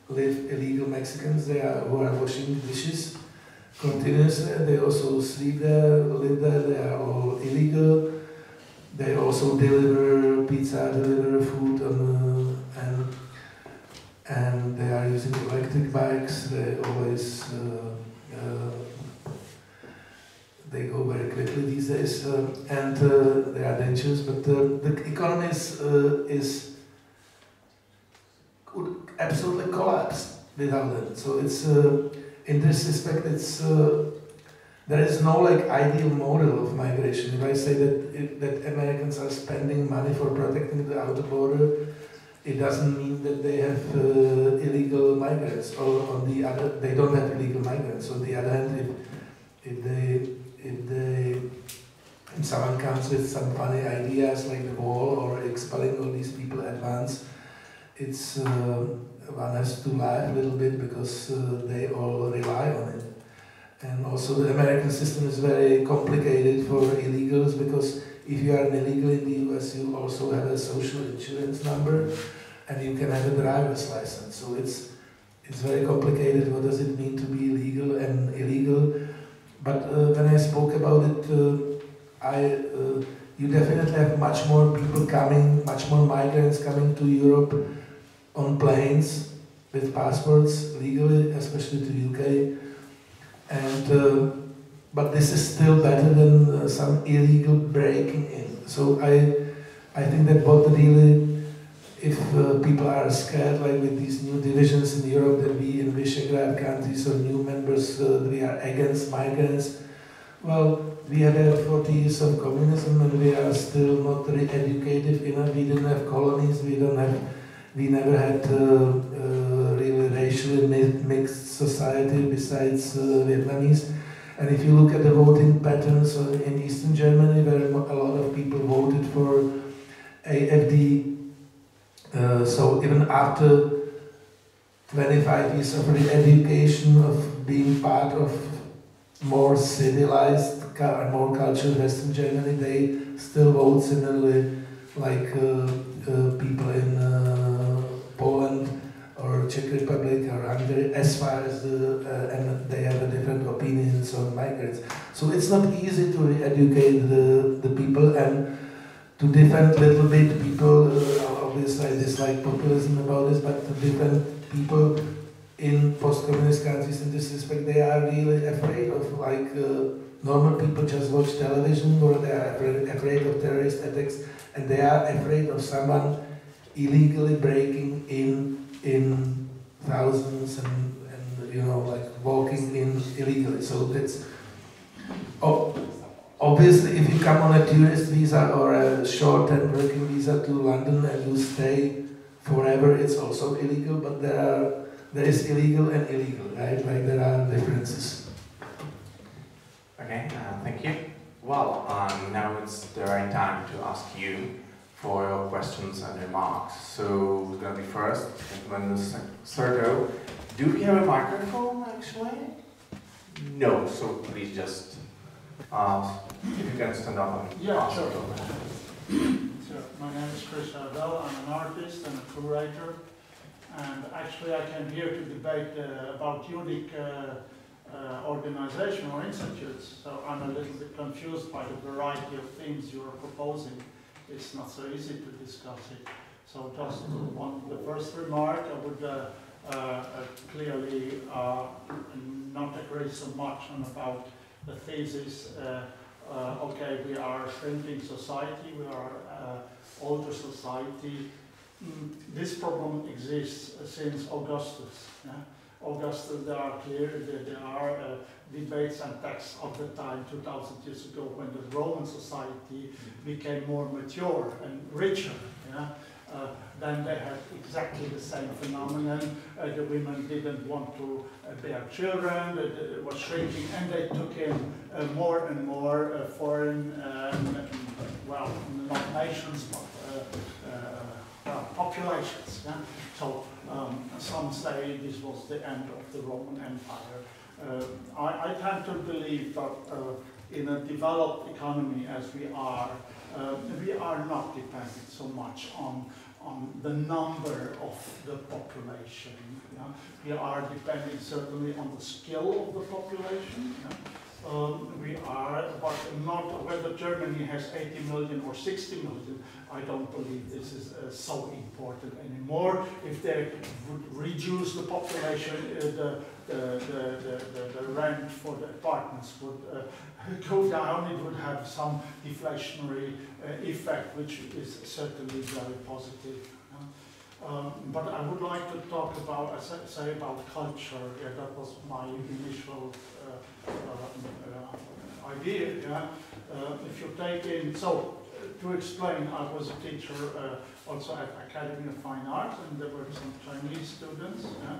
live illegal Mexicans who are washing dishes continuously. They also sleep there, live there, they are all illegal. They also deliver pizza, deliver food, and they are using electric bikes. They always they go very quickly these days, and they are dangerous. But the economy could absolutely collapse without them. So it's in this respect, it's there is no ideal model of migration. If I say that Americans are spending money for protecting the outer border, it doesn't mean that they have illegal migrants. Or on the other, they don't have illegal migrants. On the other hand, if someone comes with some funny ideas like the wall or expelling all these people at once, it's one has to laugh a little bit because they all rely on it. And also the American system is very complicated for illegals, because if you are an illegal in the US, you also have a social insurance number and you can have a driver's license. So it's very complicated. What does it mean to be legal and illegal? But when I spoke about it, you definitely have much more people coming, much more migrants coming to Europe on planes with passports legally, especially to UK. And but this is still better than some illegal breaking in. So I think that what really, if people are scared, like with these new divisions in Europe that we in Visegrad countries or new members, we are against migrants. Well, we had 40 years of communism and we are still not re-educated enough. We didn't have colonies. We never had really racially mixed society besides Vietnamese. And if you look at the voting patterns in Eastern Germany, where a lot of people voted for AfD, so even after 25 years of re-education, of being part of more civilized, more cultured Western Germany, they still vote similarly like people in Poland or Czech Republic or Hungary, as far as and they have a different opinions on migrants. So it's not easy to re-educate the people and to defend little bit people. Obviously, I dislike populism about this, but to defend people in post-communist countries in this respect, they are really afraid of normal people just watch television, or they are afraid of terrorist attacks, and they are afraid of someone illegally breaking in thousands and walking in illegally. So that's obviously, if you come on a tourist visa or a short-term working visa to London and you stay forever, it's also illegal. But there are there is illegal and illegal, right? Like there are differences. Okay, thank you. Well, now it's the right time to ask you for your questions and remarks. So we're going to be first, gentleman Sergio. Do we have a microphone actually? No, so please just if you can stand up and Yeah, ask sure. your question. So, my name is Chris Ardell. I'm an artist and a curator, and actually I came here to debate about unique organization or institutes, so I'm a little bit confused by the variety of themes you are proposing. It's not so easy to discuss it. So just the first remark, I would clearly not agree so much on about the thesis, okay, we are a shrinking society, we are older society. This problem exists since Augustus. Yeah? Augustus, there are debates and texts of the time, 2000 years ago, when the Roman society became more mature and richer. Yeah? Then they had exactly the same phenomenon. The women didn't want to bear children, it was shrinking, and they took in more and more foreign, well, not nations, but populations. Yeah? So some say this was the end of the Roman Empire. I tend to believe that in a developed economy as we are not dependent so much on the number of the population. Yeah? We are depending certainly on the skill of the population. Yeah? We are, but not whether Germany has 80 million or 60 million. I don't believe this is so important anymore. If they would reduce the population, the rent for the apartments would go down. It would have some deflationary effect, which is certainly very positive. But I would like to talk about, say about culture. Yeah, that was my initial idea. Yeah? If you take in, so to explain, I was a teacher also at Academy of Fine Arts, and there were some Chinese students, yeah?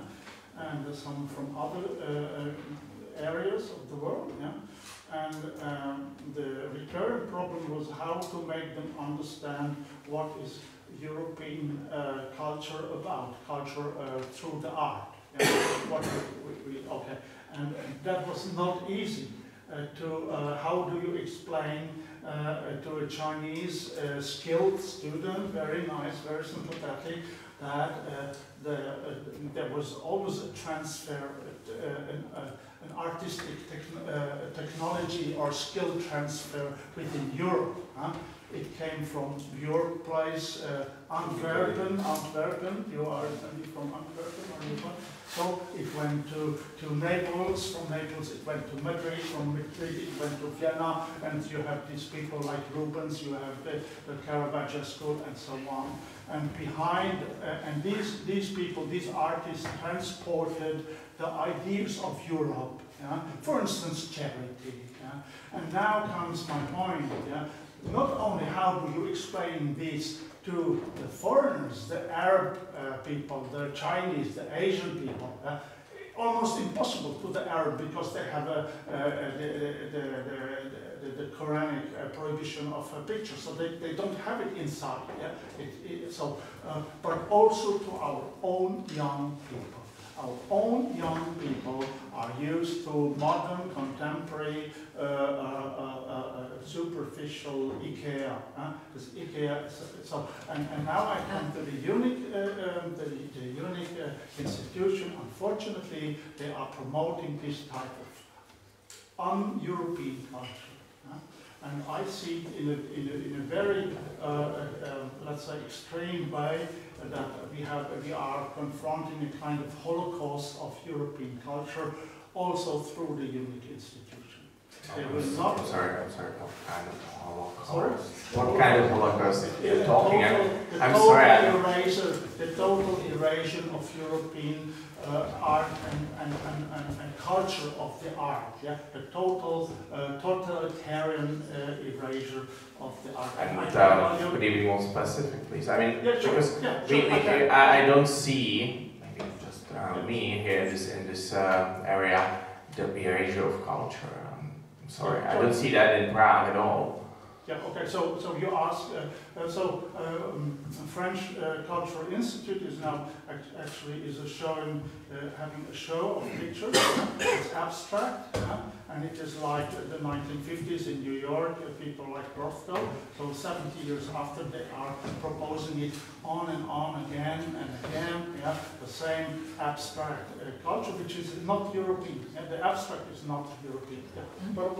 And some from other areas of the world. Yeah? And the recurrent problem was how to make them understand what is European culture about, culture through the art. Yeah? What okay, and that was not easy. How do you explain to a Chinese skilled student, very nice, very sympathetic, that there was always a transfer, an artistic technology or skill transfer within Europe. Huh? It came from your place, Antwerpen. You are from Antwerpen, or you from? So it went to Naples, from Naples it went to Madrid, from Madrid it went to Vienna, and you have these people like Rubens, you have the Caravaggio school, and so on. And behind, and these people, these artists transported the ideas of Europe, yeah? For instance, charity. Yeah? And now comes my point. Yeah? Not only how do you explain this to the foreigners, the Arab people, the Chinese, the Asian people, almost impossible to the Arab because they have the Quranic prohibition of a picture, so they don't have it inside. Yeah? But also to our own young people. Our own young people are used to modern, contemporary, superficial IKEA. This IKEA, and now I come to the unique, the unique institution. Unfortunately, they are promoting this type of un-European culture. And I see it in a very, let's say, extreme way that we are confronting a kind of Holocaust of European culture, also through the unique institution. I'm sorry, what kind of Holocaust? Sorry? What kind of Holocaust are you talking about? The total erasure of European art and culture of the art, yeah? The total totalitarian erasure of the art. And could you be more specific, please? I mean, yeah, sure. because yeah, sure, I don't see, maybe just me here in this area, the erasure of culture. I'm sorry, I don't see that in Prague at all. Yeah, okay, so you ask, French Cultural Institute is now having a show of pictures. It's abstract, and it is like the 1950s in New York, people like Prof. So 70 years after, they are proposing it on and on again and again, the same abstract culture, which is not European. The abstract is not European. But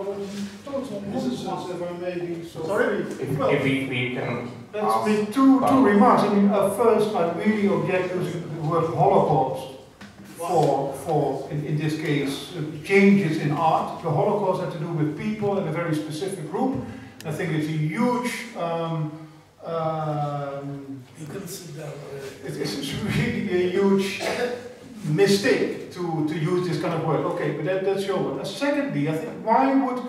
total nonsense, if I may be so Sorry? If we can Let's make two remarks. I mean, first, I really object using the word Holocaust for in this case, changes in art. The Holocaust had to do with people in a very specific group. I think it's a huge, You can sit down. it's really a huge mistake to use this kind of word. Okay, but that's your word. Secondly, I think, why would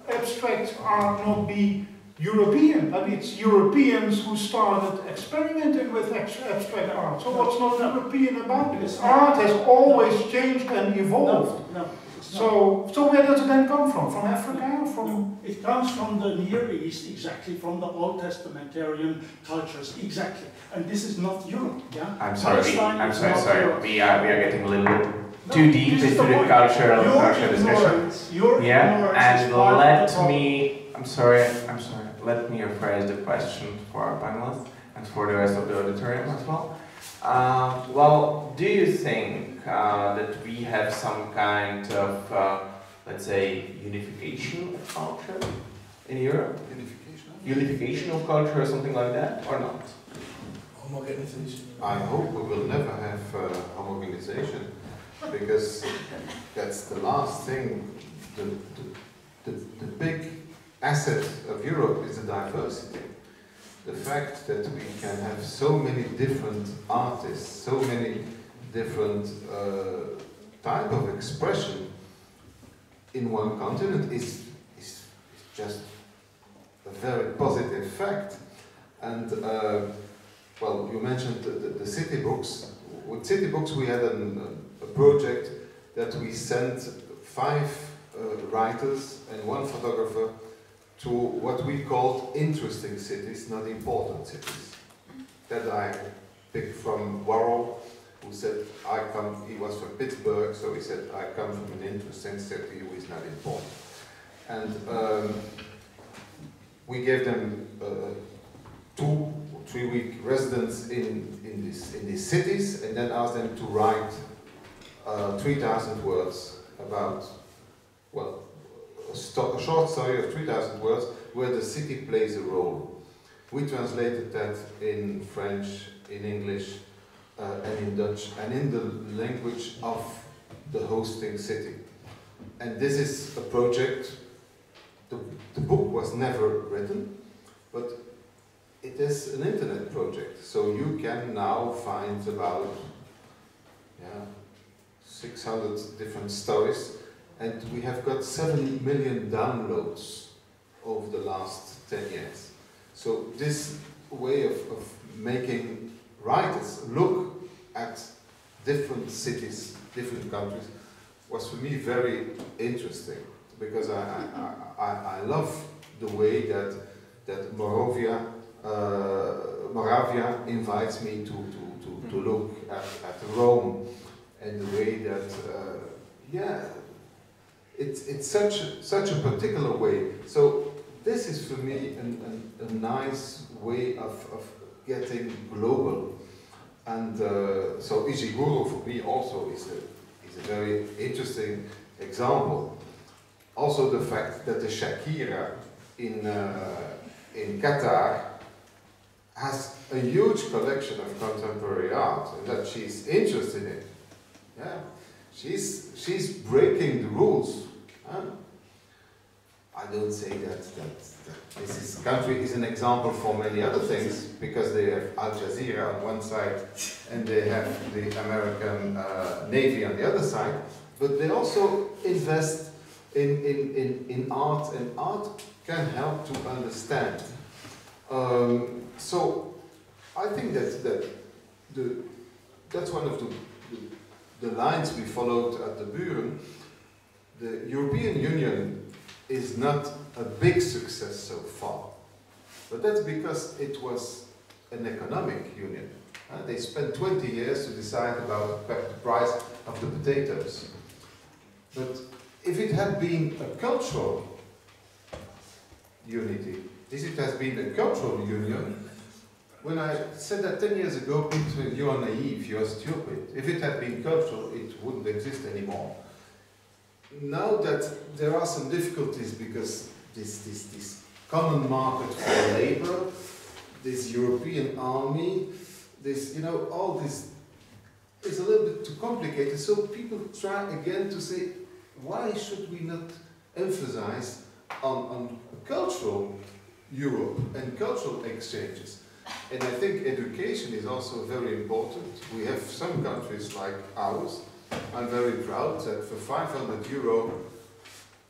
abstract art not be European? I mean, it's Europeans who started experimenting with abstract art. So what's not European about this? Art has always changed and evolved. No. So where does it then come from? From Africa? From It comes from the Near East, exactly, from the Old Testamentarian cultures, exactly. And this is not Europe, yeah? I'm sorry, Palestine is not sorry. Europe. We are getting a little bit too deep into the cultural discussion. Yeah, and I'm sorry, let me rephrase the question for our panelists and for the rest of the auditorium as well. Well, do you think that we have some kind of, let's say, unification of culture in Europe? Unification of culture or something like that, or not? Homogenization. I hope we will never have homogenization, because that's the last thing. The big asset of Europe is the diversity. The fact that we can have so many different artists, so many different type of expression in one continent is just a very positive fact. And well, you mentioned the Citybooks. With Citybooks we had a project that we sent 5 writers and 1 photographer to what we called interesting cities, not important cities. That I picked from Warhol, who said, he was from Pittsburgh, so he said, I come from an interesting city who is not important. And we gave them 2 or 3 week residence in these cities, and then asked them to write 3,000 words about, well, a short story of 3,000 words where the city plays a role. We translated that in French, in English, and in Dutch, and in the language of the hosting city. And this is a project, the book was never written, but it is an internet project. So you can now find about 600 different stories. And we have got 7 million downloads over the last 10 years. So this way of making writers look at different cities, different countries, was for me very interesting, because I love the way that Moravia invites me to look at Rome, and the way that it's such a particular way. So this is for me a nice way of getting global. And so Ishiguro for me also is a very interesting example. Also the fact that the Shakira in Qatar has a huge collection of contemporary art, and that she's interested in. Yeah, she's breaking the rules. I don't say that this country is an example for many other things, because they have Al Jazeera on one side and they have the American Navy on the other side, but they also invest in art, and art can help to understand. So I think that's one of the lines we followed at the Buren, the European Union is not a big success so far. But that's because it was an economic union. They spent 20 years to decide about the price of the potatoes. But if it had been a cultural unity, if it has been a cultural union, when I said that 10 years ago, people said, you are naive, you are stupid. If it had been cultural, it wouldn't exist anymore. Now that there are some difficulties because this common market for labor, this European army, this, you know, all this is a little bit too complicated. So people try again to say, why should we not emphasize on cultural Europe and cultural exchanges? And I think education is also very important. We have some countries like ours. I'm very proud that for 500 euro,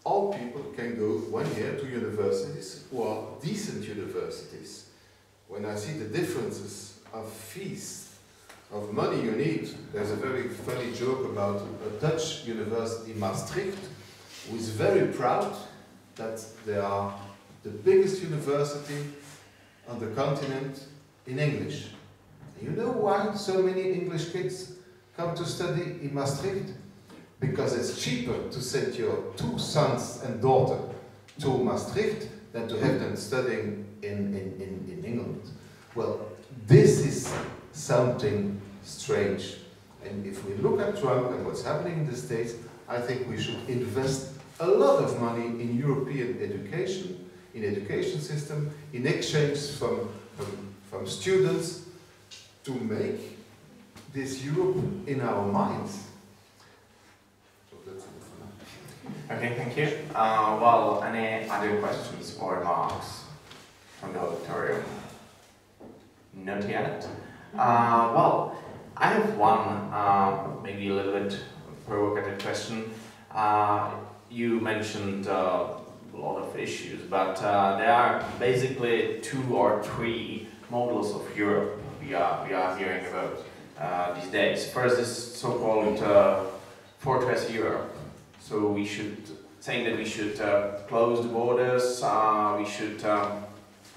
all people can go 1 year to universities who are decent universities. When I see the differences of fees, of money you need, there's a very funny joke about a Dutch university, Maastricht, who is very proud that they are the biggest university on the continent in English. You know why so many English kids come to study in Maastricht? Because it's cheaper to send your 2 sons and daughter to Maastricht than to have them studying in England. Well, this is something strange. And if we look at Trump and what's happening in the States, I think we should invest a lot of money in European education, in education system, in exchange from students to make this Europe in our minds. So that's it for now. Okay, thank you. Well, any other questions or remarks from the auditorium? Not yet. Well, I have one, maybe a little bit provocative question. You mentioned a lot of issues, but there are basically 2 or 3 models of Europe we are hearing about these days. First is so-called fortress Europe. So we should, saying that we should close the borders, we should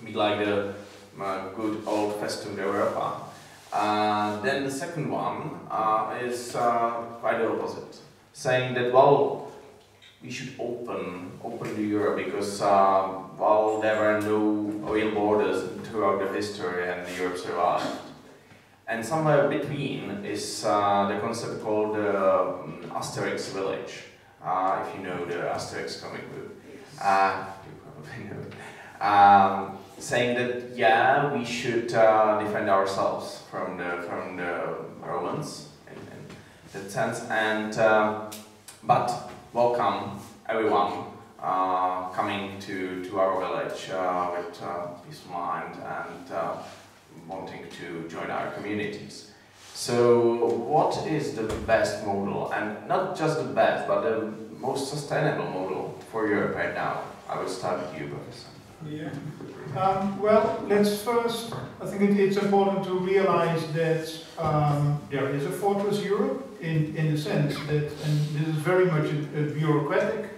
be like the good old-fashioned Europa. Then the second one is quite the opposite, saying that, well, we should open the Europe because, well, there were no real borders throughout the history and Europe survived. And somewhere between is the concept called Asterix village. If you know the Asterix comic book, you probably know. Saying that, yeah, we should defend ourselves from the Romans in that sense, and but welcome everyone coming to our village with peace of mind and wanting to join our communities. So what is the best model, and not just the best, but the most sustainable model for Europe right now? I will start with you, Professor. Yeah. Well, let's first, I think it's important to realize that there is a fortress Europe in the sense that, and this is very much a bureaucratic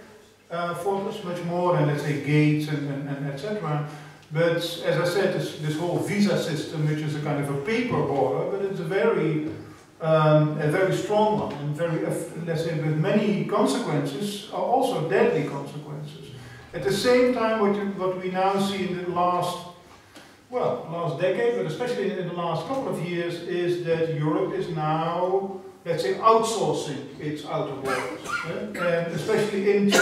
fortress, much more than, let's say, gates and etc. But as I said, this whole visa system, which is a kind of a paper border, but it's a very strong one, and very, let's say, with many consequences, are also deadly consequences. At the same time, what we now see in the last decade, but especially in the last couple of years, is that Europe is now, let's say, outsourcing its outer borders, and especially into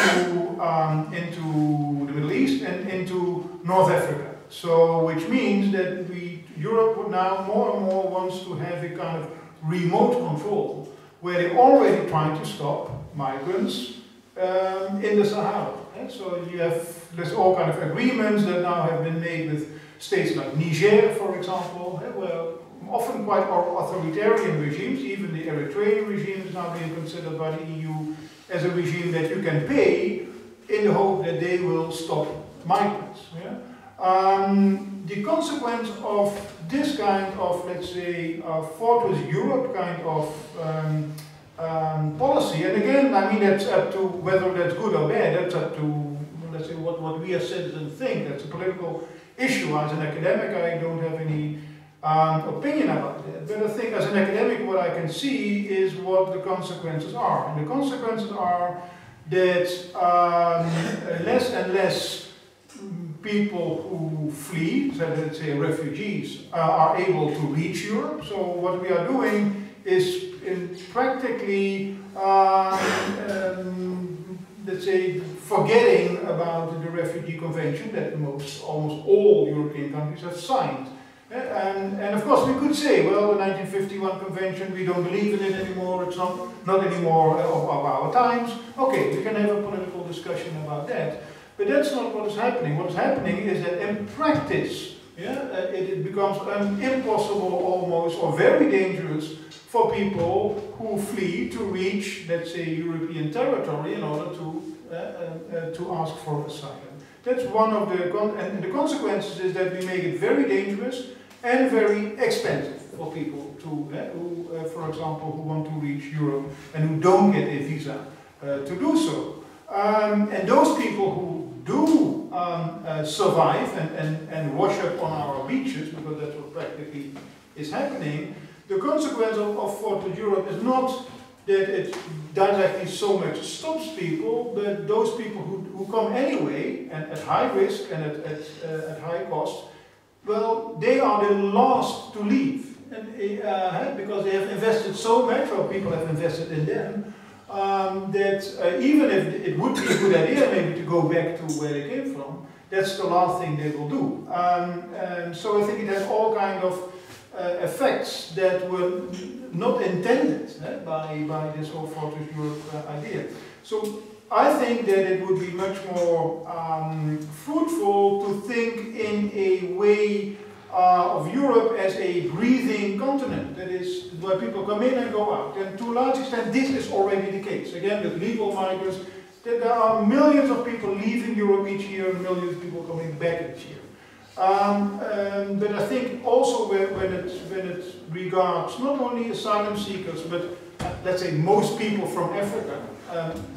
the Middle East and into North Africa. So, which means that Europe now more and more wants to have a kind of remote control, where they already try to stop migrants in the Sahara. So there's all kind of agreements that now have been made with states like Niger, for example, where often quite authoritarian regimes, even the Eritrean regime is now being considered by the EU as a regime that you can pay in the hope that they will stop migrants. The consequence of this kind of, let's say, Fortress Europe kind of policy. And again, I mean, that's up to whether that's good or bad. That's up to, let's say, what we as citizens think. That's a political issue. As an academic, I don't have any opinion about that. But I think as an academic, what I can see is what the consequences are. And the consequences are that less and less people who flee, so let's say refugees, are able to reach Europe. So what we are doing is practically, let's say, forgetting about the Refugee Convention that almost all European countries have signed. And of course we could say, well, the 1951 Convention, we don't believe in it anymore, it's not anymore of our times. Okay, we can have a political discussion about that. But that's not what is happening. What is happening is that in practice, it becomes impossible almost, or very dangerous for people who flee to reach, let's say, European territory in order to ask for asylum. That's one of and the consequences is that we make it very dangerous and very expensive for people who, for example, who want to reach Europe and who don't get a visa to do so. And those people who do survive and wash up on our beaches, because that's what practically is happening, the consequence of Fortress Europe is not that it directly so much stops people, but those people who come anyway, and at high risk and at high cost, well, they are the last to leave. And, because they have invested so much, or people have invested in them, that even if it would be a good idea maybe to go back to where they came from, that's the last thing they will do. So I think it has all kind of effects that were not intended by this whole Fortress Europe idea. So I think that it would be much more fruitful to think in a way of Europe as a breathing continent, that is, where people come in and go out. And to a large extent, this is already the case. Again, with legal migrants, that there are millions of people leaving Europe each year and millions of people coming back each year. But I think also when it regards not only asylum seekers, but let's say most people from Africa,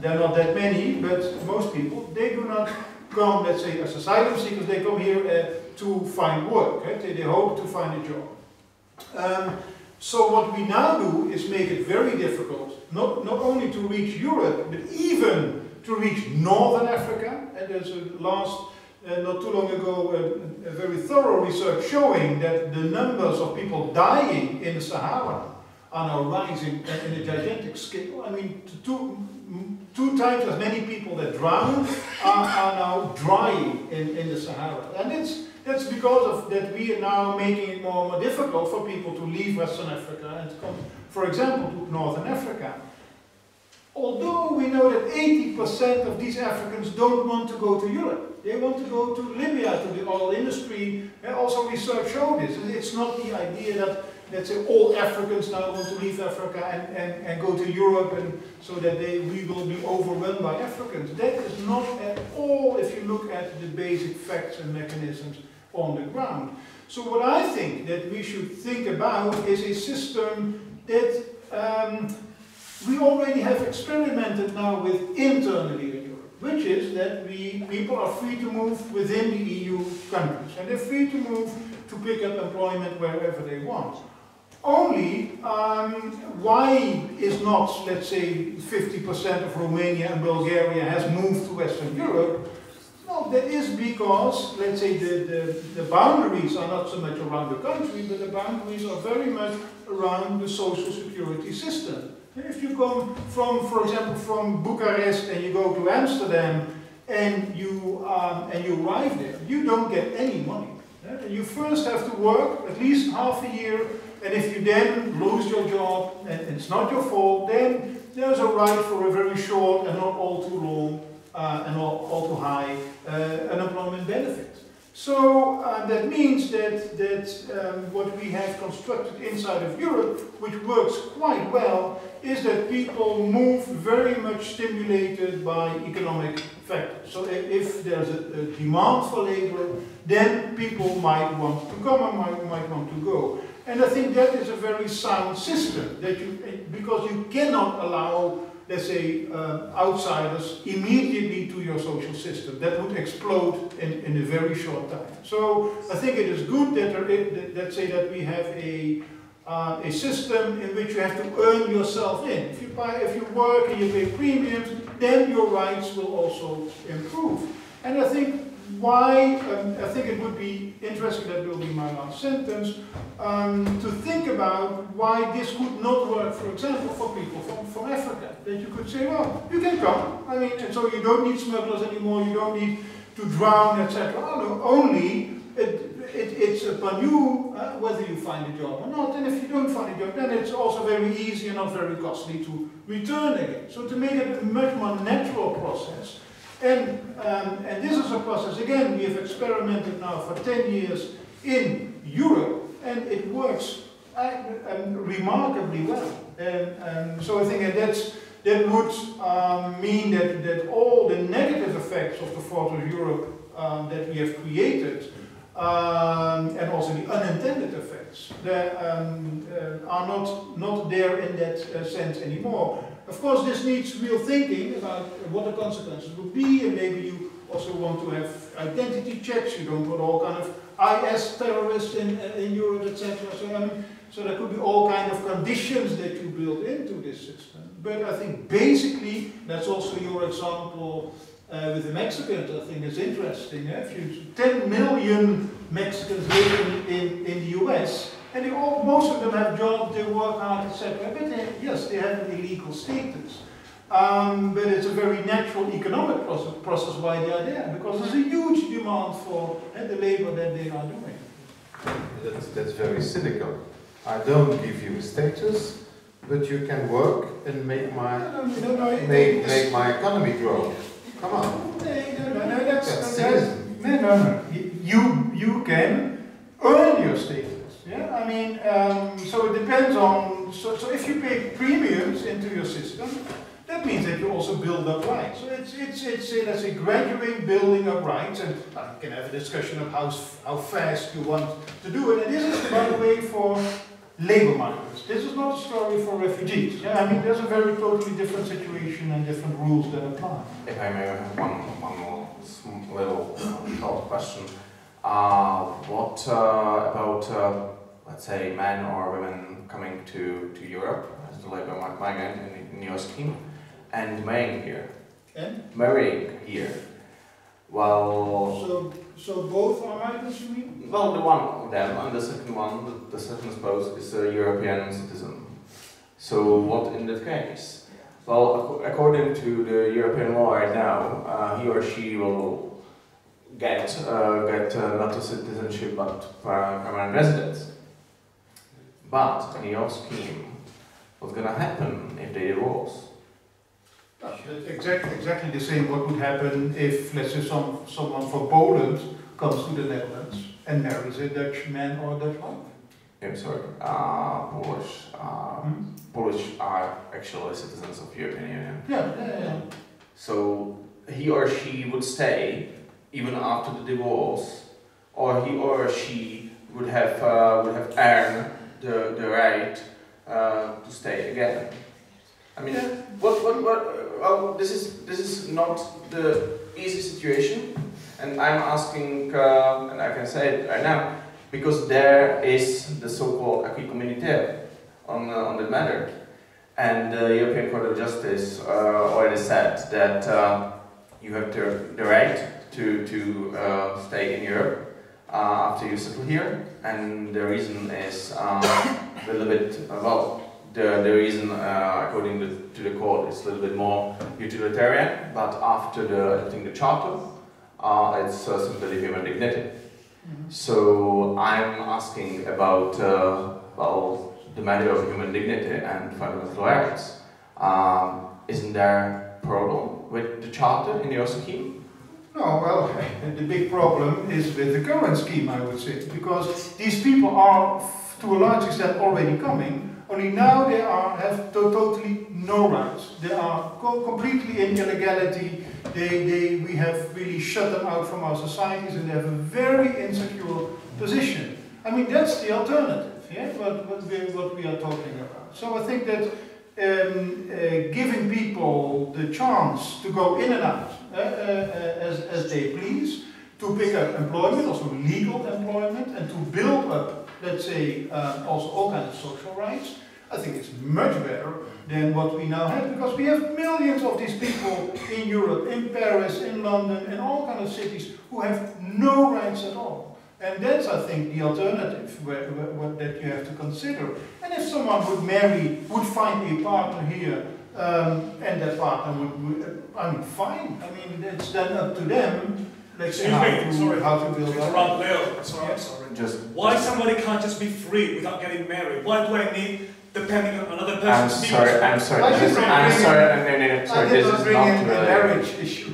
there are not that many, but most people, they do not come, let's say, as asylum seekers, they come here to find work, they hope to find a job. So what we now do is make it very difficult, not only to reach Europe, but even to reach Northern Africa. And there's a last, not too long ago, a very thorough research showing that the numbers of people dying in the Sahara are now rising in a gigantic scale. I mean, two times as many people that drown are now dying in the Sahara. And that's because of that we are now making it more and more difficult for people to leave Western Africa and to come, for example, to Northern Africa. Although we know that 80% of these Africans don't want to go to Europe. They want to go to Libya, to the oil industry. Also research showed this. It's not the idea that, let's say, all Africans now want to leave Africa and go to Europe, and so that we will be overwhelmed by Africans. That is not at all, if you look at the basic facts and mechanisms on the ground. So what I think that we should think about is a system that we already have experimented now with internally in Europe, which is that people are free to move within the EU countries, and they're free to move to pick up employment wherever they want. Only, why is not, let's say, 50% of Romania and Bulgaria has moved to Western Europe? Well, that is because, let's say, the boundaries are not so much around the country, but the boundaries are very much around the social security system. If you come from, for example, from Bucharest and you go to Amsterdam and you arrive there, you don't get any money. You first have to work at least half a year, and if you then lose your job and it's not your fault, then there's a right for a very short and not all too long and not all too high unemployment benefit. So that means that what we have constructed inside of Europe, which works quite well, is that people move very much stimulated by economic factors. So if there's a demand for labor, then people might want to come and might want to go. And I think that is a very sound system, that because you cannot allow, let's say, outsiders immediately to your social system. That would explode in a very short time. So I think it is good that let's say that we have a system in which you have to earn yourself in. If you work and you pay premiums, then your rights will also improve. And I think I think it would be interesting, that will be my last sentence, to think about why this could not work, for example, for people from Africa. That you could say, well, you can come. I mean, and so you don't need smugglers anymore, you don't need to drown, etc. Only it's upon you whether you find a job or not. And if you don't find a job, then it's also very easy and not very costly to return again. So to make it a much more natural process. And this is a process, again, we have experimented now for 10 years in Europe, and it works remarkably well. So I think that would mean that all the negative effects of the thought of Europe that we have created, and also the unintended effects, that are not there in that sense anymore. Of course, this needs real thinking about what the consequences would be, and maybe you also want to have identity checks. You don't put all kind of IS terrorists in Europe, etc. So there could be all kind of conditions that you build into this system. But I think basically, that's also your example with the Mexicans. I think it's interesting. If you 10 million Mexicans live in the US. And most of them have jobs, they work hard, etc. But yes, they have an illegal status. But it's a very natural economic process why they are there, because there's a huge demand for the labor that they are doing. That's very cynical. I don't give you a status, but you can work and make my make my economy grow. Come on. No, you can earn your status. Yeah, I mean, so it depends on, so if you pay premiums into your system, that means that you also build up rights. So it's let's say, gradually building up rights, and you can have a discussion of how fast you want to do it. And this is, by the way, for labor migrants. This is not a story for refugees. Yeah, I mean, there's a very totally different situation and different rules that apply. If I may have one more little short question. What about let's say, men or women coming to Europe as the labor migrant in your scheme and marrying here? And? Marrying here. Well... So both are migrants, you mean? Well, the one of them, and the second one, the second spouse, is a European citizen. So what in that case? Well, according to the European law right now, he or she will get not a citizenship but permanent residence. But in your scheme, what's going to happen if they divorce? Exactly the same what would happen if, let's say, someone from Poland comes to the Netherlands and marries a Dutch man or a Dutch wife. I'm sorry, Polish are actually citizens of the European Union. Yeah. So he or she would stay even after the divorce, or he or she would have earned the right to stay again. I mean, well, this is not the easy situation, and I'm asking, and I can say it right now, because there is the so-called acquis communautaire on the matter, and the European Court of Justice already said that you have the right to stay in Europe after you settle here, and the reason is a little bit, the reason according to the court is a little bit more utilitarian, but after adopting the charter, it's simply human dignity. So I'm asking about the matter of human dignity and fundamental rights. Isn't there a problem with the charter in your scheme? No, well, the big problem is with the current scheme, I would say, because these people are, to a large extent, already coming. Only now they have totally no rights. They are completely in illegality. We have really shut them out from our societies, and they have a very insecure position. I mean, that's the alternative. yeah, what we are talking about. So I think that giving people the chance to go in and out as they please, to pick up employment, also legal employment, and to build up, let's say, also all kinds of social rights, I think it's much better than what we now have, because we have millions of these people in Europe, in Paris, in London, and all kinds of cities who have no rights at all. And that's, I think, the alternative that you have to consider. And if someone would marry, would find a partner here, and that partner would, I mean, fine. I mean, it's then up to them. Let's say how to build up. Leo, sorry. Just why somebody can't just be free without getting married? Why do I need depending on another person? I'm sorry. I did not bring in the marriage issue.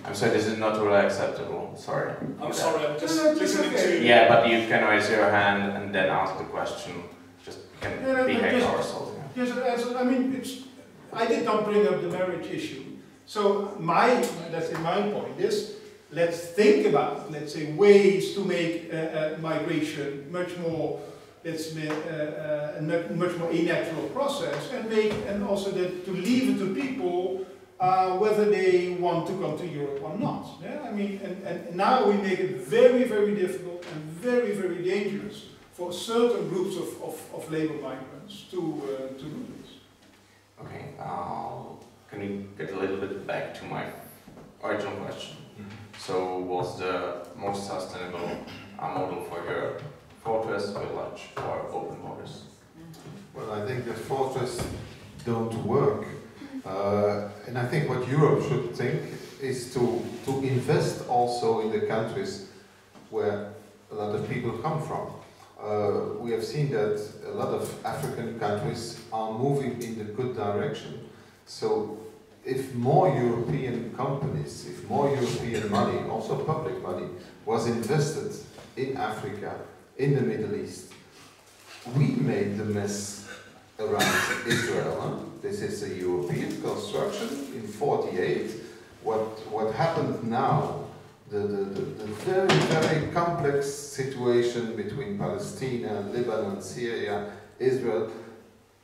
I'm sorry, this is not really acceptable. Sorry. I'm sorry, I'm just No, listening okay. to you. Yeah, but you can raise your hand and then ask the question. Just can behave ourselves. Yes, I mean, I did not bring up the marriage issue. So let's say my point is, let's think about, let's say, ways to make migration much more, much more a natural process, and also to leave it to people whether they want to come to Europe or not. Yeah? I mean, and now we make it very, very difficult and very, very dangerous for certain groups of labor migrants to do this. Okay, can we get a little bit back to my original question? So, what's the most sustainable model for Europe? Fortress, village, or open borders? Well, I think that fortress don't work. And I think what Europe should think is to invest also in the countries where a lot of people come from. We have seen that a lot of African countries are moving in the good direction. So if more European companies, if more European money, also public money, was invested in Africa, in the Middle East, we made the mess around Israel. Huh? This is a European construction in '48. What happened now, the very, very complex situation between Palestine, Lebanon, Syria, Israel,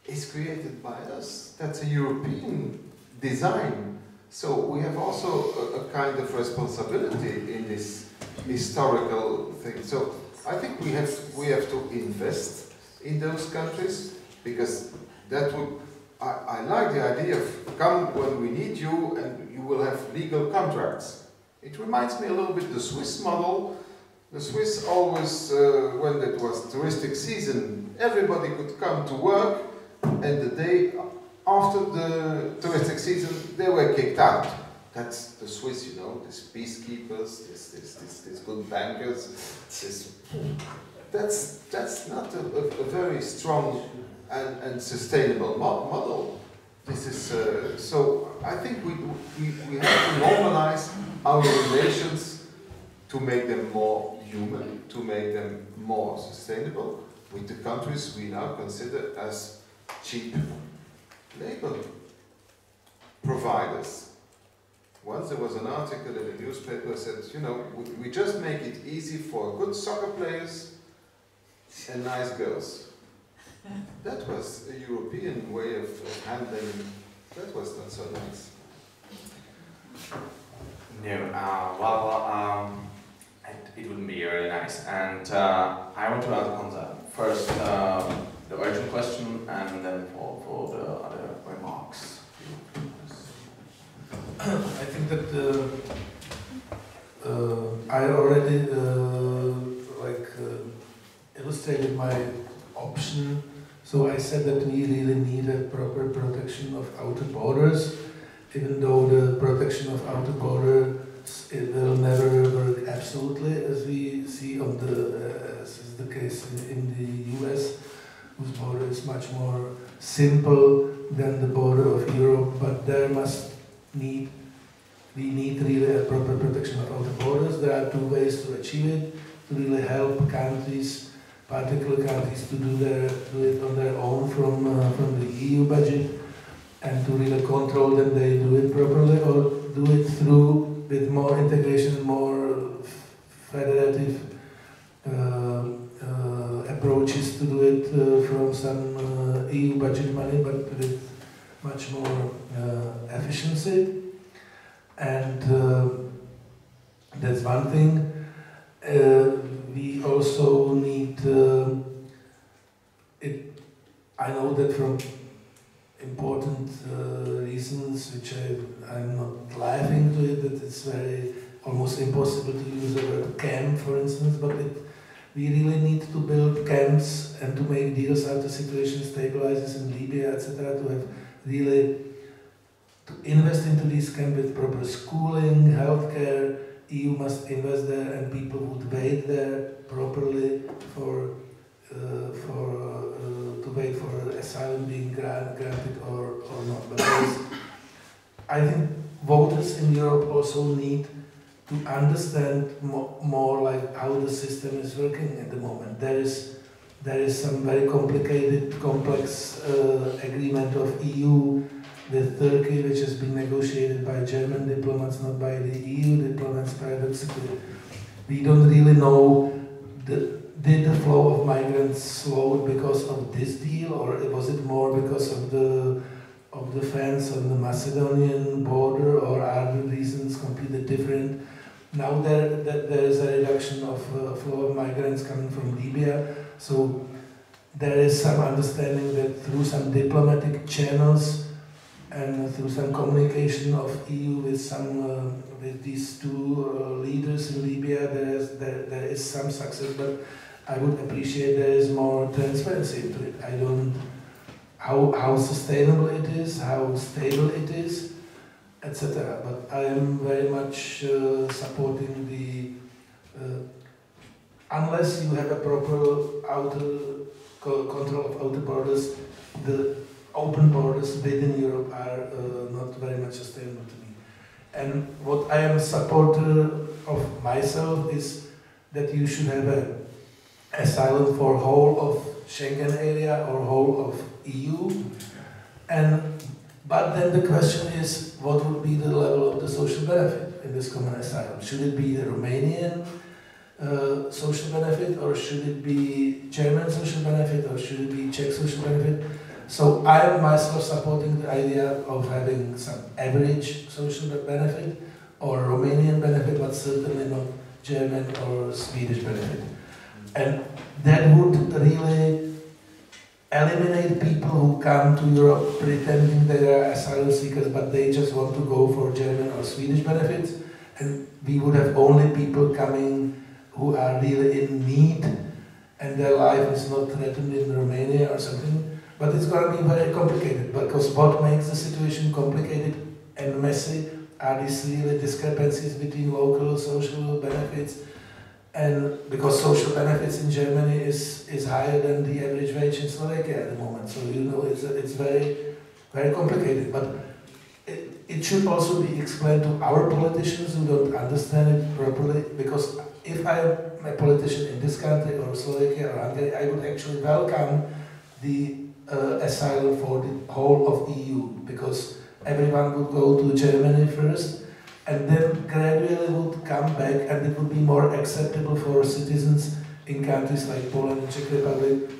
is created by us. That's a European design. So we have also a kind of responsibility in this historical thing. So I think we have to invest in those countries, because that would, I like the idea of come when we need you and you will have legal contracts. It reminds me a little bit the Swiss model. The Swiss always, when it was touristic season, everybody could come to work, and the day after the touristic season, they were kicked out. That's the Swiss, you know, these peacekeepers, these good bankers. That's not a very strong and sustainable model. This is so. I think we have to normalize our relations to make them more human, to make them more sustainable with the countries we now consider as cheap labor providers. Once there was an article in a newspaper that said, you know, we just make it easy for good soccer players and nice girls. That was a European way of handling. That was not so nice. No, it wouldn't be really nice. And I want to ask on that first the original question, and then for the other remarks. I think that I already illustrated my option. So I said that we really need a proper protection of outer borders, even though the protection of outer borders it will never work absolutely, as we see on as is the case in the US, whose border is much more simple than the border of Europe. But we need really a proper protection of outer borders. There are two ways to achieve it: to really help countries, particular countries, to do it on their own from the EU budget, and to really control that they do it properly, or do it through with more integration, more federative approaches to do it, budget money, but with much more efficiency. And that's one thing. We also need I know that from important reasons, which I'm not laughing to it, that it's very almost impossible to use the word camp, for instance, but we really need to build camps and to make deals how the situation stabilizes in Libya, etc., to have really to invest into these camps with proper schooling, healthcare. EU must invest there, and people would wait there properly to wait for asylum being granted or not. But I think voters in Europe also need to understand more like how the system is working at the moment. There is some very complicated, complex agreement of EU with Turkey, which has been negotiated by German diplomats, not by the EU diplomats, paradoxically. We don't really know, did the flow of migrants slow because of this deal, or was it more because of the fence on the Macedonian border, or are the reasons completely different? Now there is a reduction of flow of migrants coming from Libya, so there is some understanding that through some diplomatic channels and through some communication of EU with these two leaders in Libya, there is some success, but I would appreciate there is more transparency into it. I don't how sustainable it is, how stable it is, etc. But I am very much supporting the unless you have a proper control of outer borders, the open borders within Europe are not very much sustainable to me. And what I am a supporter of myself is that you should have an asylum for whole of Schengen area or whole of EU. But then the question is, what would be the level of the social benefit in this common asylum? Should it be the Romanian social benefit, or should it be German social benefit, or should it be Czech social benefit? So I am myself supporting the idea of having some average social benefit or Romanian benefit, but certainly not German or Swedish benefit. And that would really eliminate people who come to Europe pretending they are asylum seekers, but they just want to go for German or Swedish benefits. And we would have only people coming who are really in need and their life is not threatened in Romania or something. But it's going to be very complicated, because what makes the situation complicated and messy are these really discrepancies between local social benefits, and because social benefits in Germany is higher than the average wage in Slovakia at the moment. So you know it's very, very complicated. But it should also be explained to our politicians who don't understand it properly, because if I am a politician in this country or Slovakia or Hungary, I would actually welcome the asylum for the whole of EU, because everyone would go to Germany first and then gradually would come back, and it would be more acceptable for citizens in countries like Poland and Czech Republic.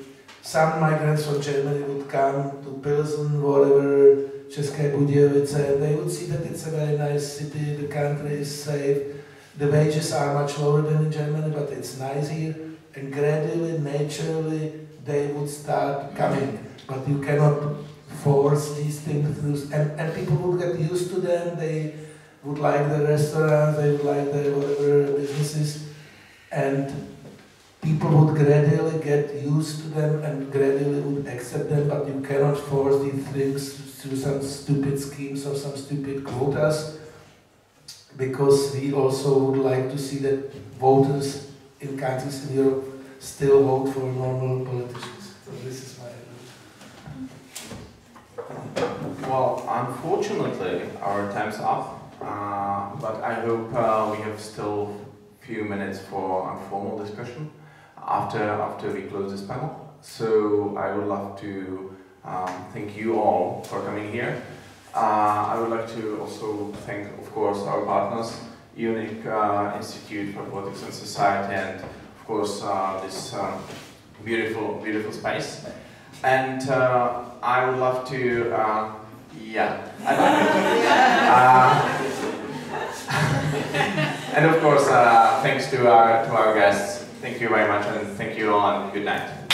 Some migrants from Germany would come to Pilsen, whatever, České Budějovice, and they would see that it's a very nice city, the country is safe, the wages are much lower than in Germany, but it's nice here, and gradually, naturally, they would start coming. But you cannot force these things through, and people would get used to them, they would like the restaurants, they would like the whatever businesses, and people would gradually get used to them and gradually would accept them, but you cannot force these things through some stupid schemes or some stupid quotas, because we also would like to see that voters in countries in Europe still vote for normal politicians. So this is my Well, unfortunately, our time's up, but I hope we have still a few minutes for informal discussion after we close this panel. So I would love to thank you all for coming here. I would like to also thank, of course, our partners, UNIC, Institute for Politics and Society, and of course this beautiful space. And I would love to, and of course, thanks to our guests. Thank you very much, and thank you all, and good night.